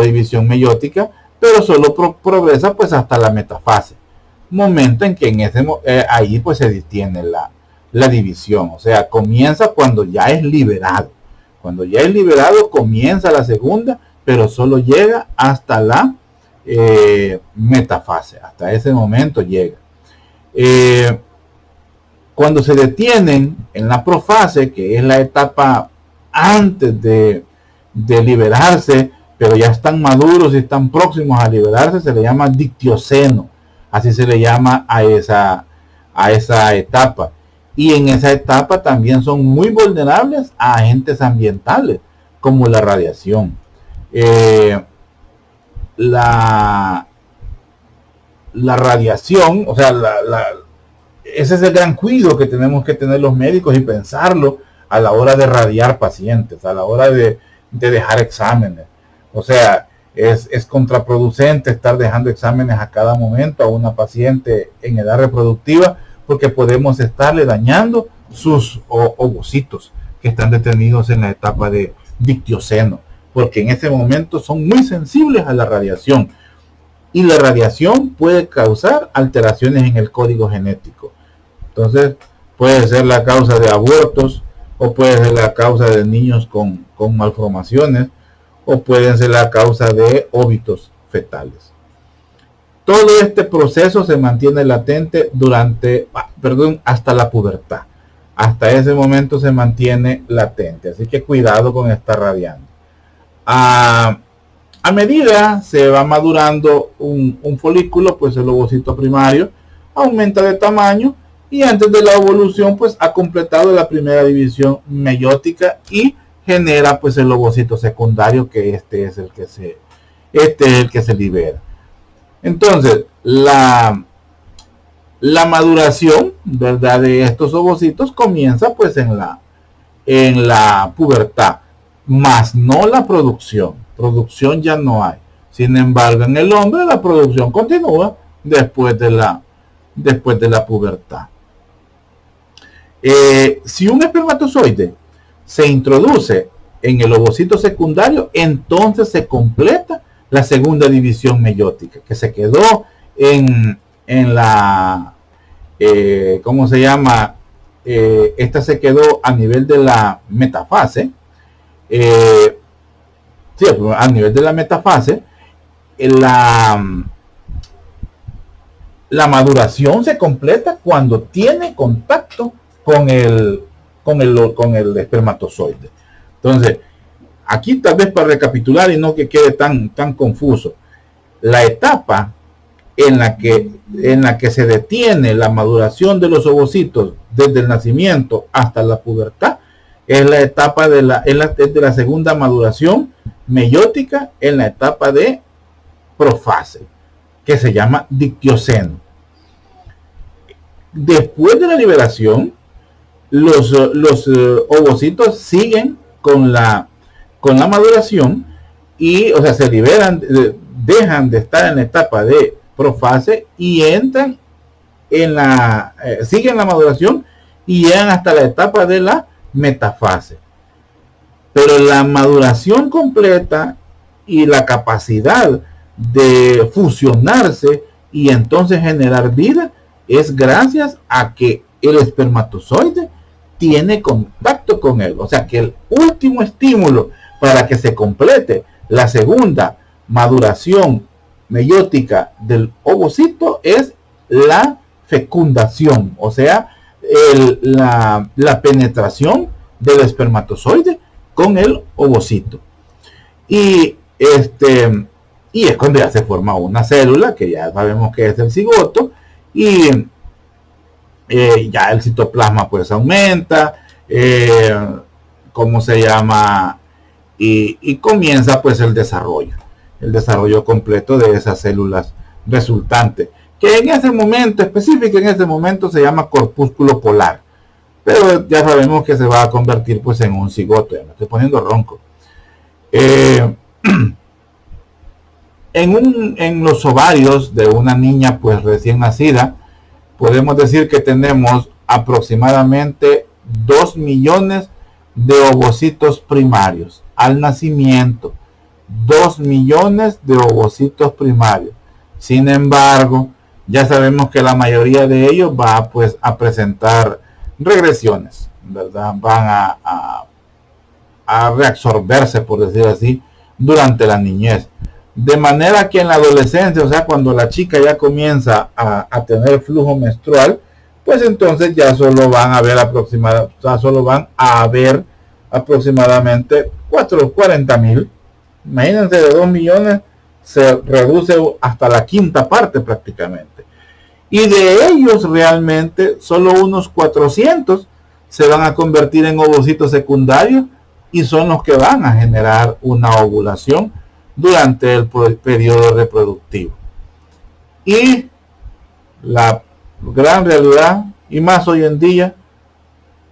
división meiótica, pero solo progresa pues hasta la metafase, momento en que ahí pues se detiene la división. O sea, comienza cuando ya es liberado. Cuando ya es liberado comienza la segunda, pero solo llega hasta la metafase. Hasta ese momento llega. Cuando se detienen en la profase, que es la etapa antes de liberarse, pero ya están maduros y están próximos a liberarse, se le llama dictioceno. Así se le llama a esa etapa. Y en esa etapa también son muy vulnerables a agentes ambientales, como la radiación. La radiación, o sea, ese es el gran cuidado que tenemos que tener los médicos y pensarlo a la hora de radiar pacientes, a la hora de dejar exámenes. O sea, es contraproducente estar dejando exámenes a cada momento a una paciente en edad reproductiva, porque podemos estarle dañando sus ovocitos que están detenidos en la etapa de dictioceno, porque en ese momento son muy sensibles a la radiación, y la radiación puede causar alteraciones en el código genético. Entonces puede ser la causa de abortos, o puede ser la causa de niños con malformaciones, o pueden ser la causa de óbitos fetales. Todo este proceso se mantiene latente hasta la pubertad. Hasta ese momento se mantiene latente, así que cuidado con estar radiando. A medida se va madurando un folículo, pues el ovocito primario aumenta de tamaño, y antes de la evolución pues ha completado la primera división meiótica y genera pues el ovocito secundario, que este es el que se libera. Entonces la maduración, ¿verdad?, de estos ovocitos comienza pues en la pubertad, más no la producción ya no hay. Sin embargo, en el hombre la producción continúa después de la pubertad. Si un espermatozoide se introduce en el ovocito secundario, entonces se completa la segunda división meiótica, que se quedó en la ¿cómo se llama? Esta se quedó a nivel de la metafase. Sí, a nivel de la metafase, la maduración se completa cuando tiene contacto con el espermatozoide. Entonces, aquí tal vez para recapitular y no que quede tan confuso, la etapa en la que se detiene la maduración de los ovocitos desde el nacimiento hasta la pubertad, es la etapa de la segunda maduración meiótica, en la etapa de profase, que se llama dictioceno. Después de la liberación, los ovocitos siguen con la maduración y, o sea, se liberan, dejan de estar en la etapa de profase y entran siguen la maduración y llegan hasta la etapa de la metafase. Pero la maduración completa y la capacidad de fusionarse y entonces generar vida es gracias a que el espermatozoide tiene contacto con él. O sea que el último estímulo para que se complete la segunda maduración meiótica del ovocito es la fecundación, o sea, la penetración del espermatozoide con el ovocito. Y es cuando ya se forma una célula, que ya sabemos que es el cigoto, y ya el citoplasma pues aumenta, ¿cómo se llama? Y comienza pues el desarrollo completo de esas células resultantes, que en ese momento específico, en ese momento se llama corpúsculo polar, pero ya sabemos que se va a convertir pues en un cigoto. Ya me estoy poniendo ronco. En los ovarios de una niña pues recién nacida, podemos decir que tenemos aproximadamente 2 millones de ovocitos primarios al nacimiento. 2 millones de ovocitos primarios. Sin embargo, ya sabemos que la mayoría de ellos va pues a presentar regresiones, ¿verdad? Van a reabsorberse, por decir así, durante la niñez. De manera que en la adolescencia, o sea, cuando la chica ya comienza a tener flujo menstrual, pues entonces ya solo van a haber aproximadamente 40,000. Imagínense, de 2 millones se reduce hasta la quinta parte prácticamente. Y de ellos realmente solo unos 400 se van a convertir en ovocitos secundarios y son los que van a generar una ovulación durante el periodo reproductivo. Y la gran realidad, y más hoy en día,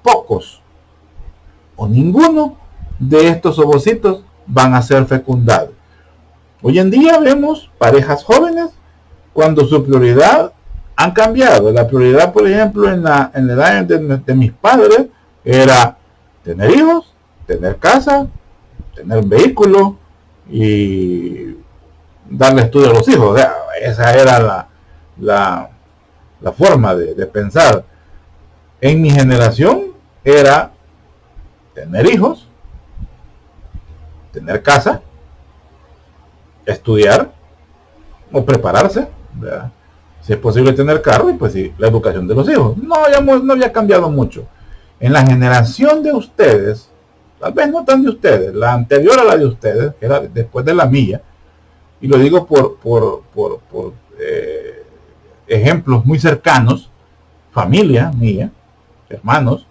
pocos o ninguno de estos ovocitos van a ser fecundados. Hoy en día vemos parejas jóvenes cuando su prioridad han cambiado. La prioridad, por ejemplo, en la edad de mis padres era tener hijos, tener casa, tener vehículo y darle estudio a los hijos. O sea, esa era la forma de pensar. En mi generación era tener hijos, tener casa, estudiar o prepararse, ¿verdad? Si es posible tener carro, y pues sí, la educación de los hijos. No había cambiado mucho. En la generación de ustedes, tal vez no tan de ustedes, la anterior a la de ustedes, que era después de la mía, y lo digo por ejemplos muy cercanos, familia mía, hermanos,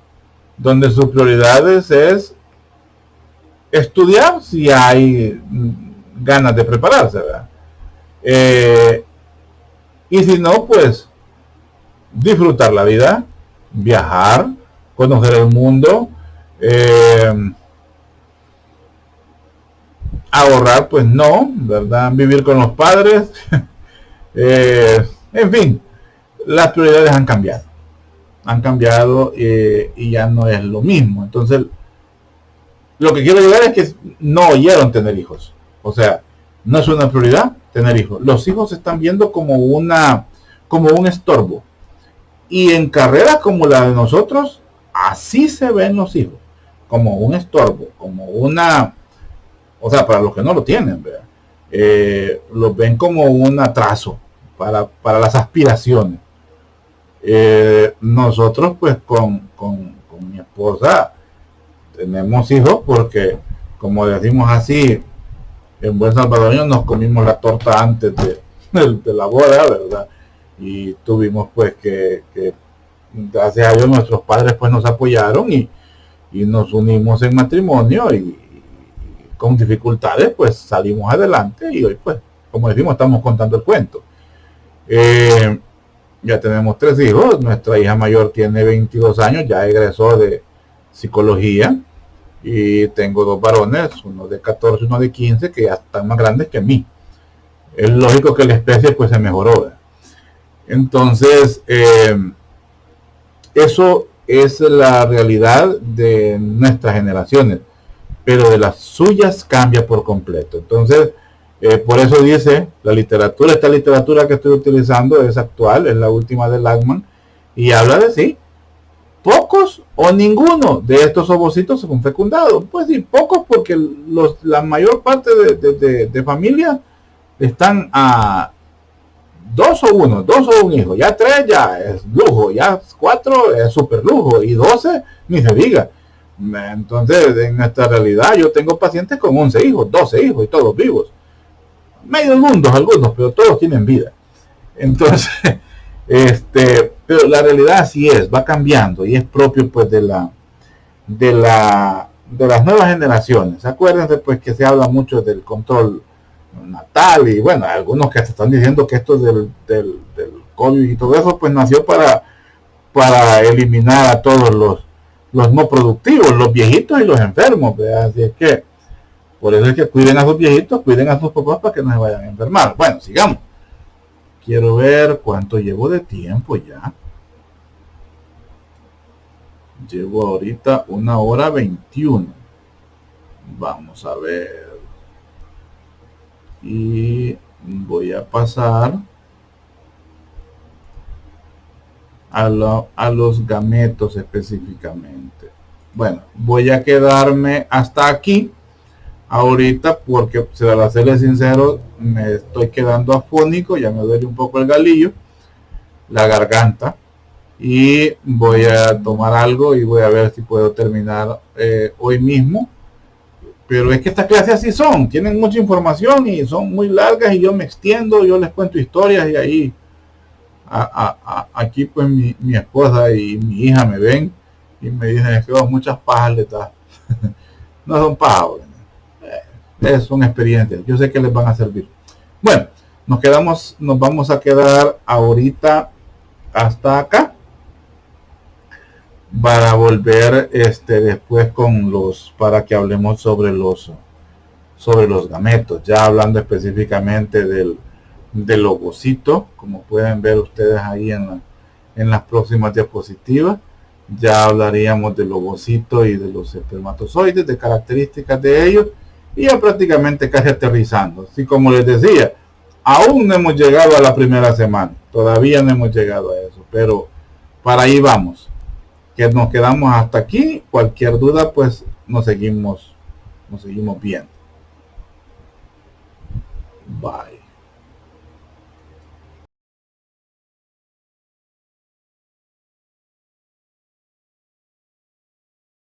donde sus prioridades es estudiar si hay ganas de prepararse, ¿verdad? Y si no, pues disfrutar la vida, viajar, conocer el mundo, ahorrar, pues no, ¿verdad? Vivir con los padres, en fin, las prioridades han cambiado y ya no es lo mismo. Entonces, lo que quiero llegar es que no oyeron tener hijos. O sea, no es una prioridad tener hijos. Los hijos se están viendo como un estorbo. Y en carreras como la de nosotros, así se ven los hijos. Como un estorbo, como una... O sea, para los que no lo tienen, ¿verdad? Los ven como un atraso para las aspiraciones. Nosotros, pues, con mi esposa, tenemos hijos porque, como decimos así, en buen salvadoreño, nos comimos la torta antes de la boda, ¿verdad? Y tuvimos pues que gracias a Dios nuestros padres pues nos apoyaron y nos unimos en matrimonio y con dificultades pues salimos adelante y hoy pues, como decimos, estamos contando el cuento. Eh, ya tenemos 3 hijos, nuestra hija mayor tiene 22 años, ya egresó de psicología y tengo 2 varones, uno de 14 y uno de 15 que ya están más grandes que mí. Es lógico que la especie pues se mejoró, ¿verdad? Entonces, eso es la realidad de nuestras generaciones, pero de las suyas cambia por completo. Entonces, por eso dice la literatura, esta literatura que estoy utilizando es actual, es la última de Lachmann, y habla de sí, pocos o ninguno de estos ovocitos son fecundados. Pues sí, pocos porque la mayor parte de familias están a 2 o 1, 2 o 1 hijo, ya 3 ya es lujo, ya 4 es super lujo y 12 ni se diga. Entonces, en nuestra realidad, yo tengo pacientes con 11 hijos, 12 hijos y todos vivos. Medio mundos algunos, pero todos tienen vida. Entonces, pero la realidad así es, va cambiando y es propio pues de las nuevas generaciones. Acuérdense pues que se habla mucho del control natal y bueno, algunos que se están diciendo que esto del COVID y todo eso pues nació para eliminar a todos los no productivos, los viejitos y los enfermos, ¿verdad? Así es que por eso es que cuiden a sus viejitos, cuiden a sus papás para que no se vayan a enfermar. Bueno, sigamos. Quiero ver cuánto llevo de tiempo ya. Llevo ahorita 1 hora 21. Vamos a ver. Y voy a pasar a los gametos específicamente. Bueno, voy a quedarme hasta aquí ahorita porque, para serles sincero, me estoy quedando afónico, ya me duele un poco el galillo, la garganta, y voy a tomar algo y voy a ver si puedo terminar hoy mismo. Pero es que estas clases así son, tienen mucha información y son muy largas y yo me extiendo, yo les cuento historias y ahí aquí pues mi esposa y mi hija me ven y me dicen que muchas pajas les da. No son pajas, son experiencias, yo sé que les van a servir. Bueno, nos vamos a quedar ahorita hasta acá para volver después para que hablemos sobre los gametos, ya hablando específicamente del ovocito, como pueden ver ustedes ahí en las próximas diapositivas. Ya hablaríamos del ovocito y de los espermatozoides, de características de ellos, y ya prácticamente casi aterrizando. Así como les decía, aún no hemos llegado a la primera semana, todavía no hemos llegado a eso, pero para ahí vamos, que nos quedamos hasta aquí. Cualquier duda pues nos seguimos viendo. Bye.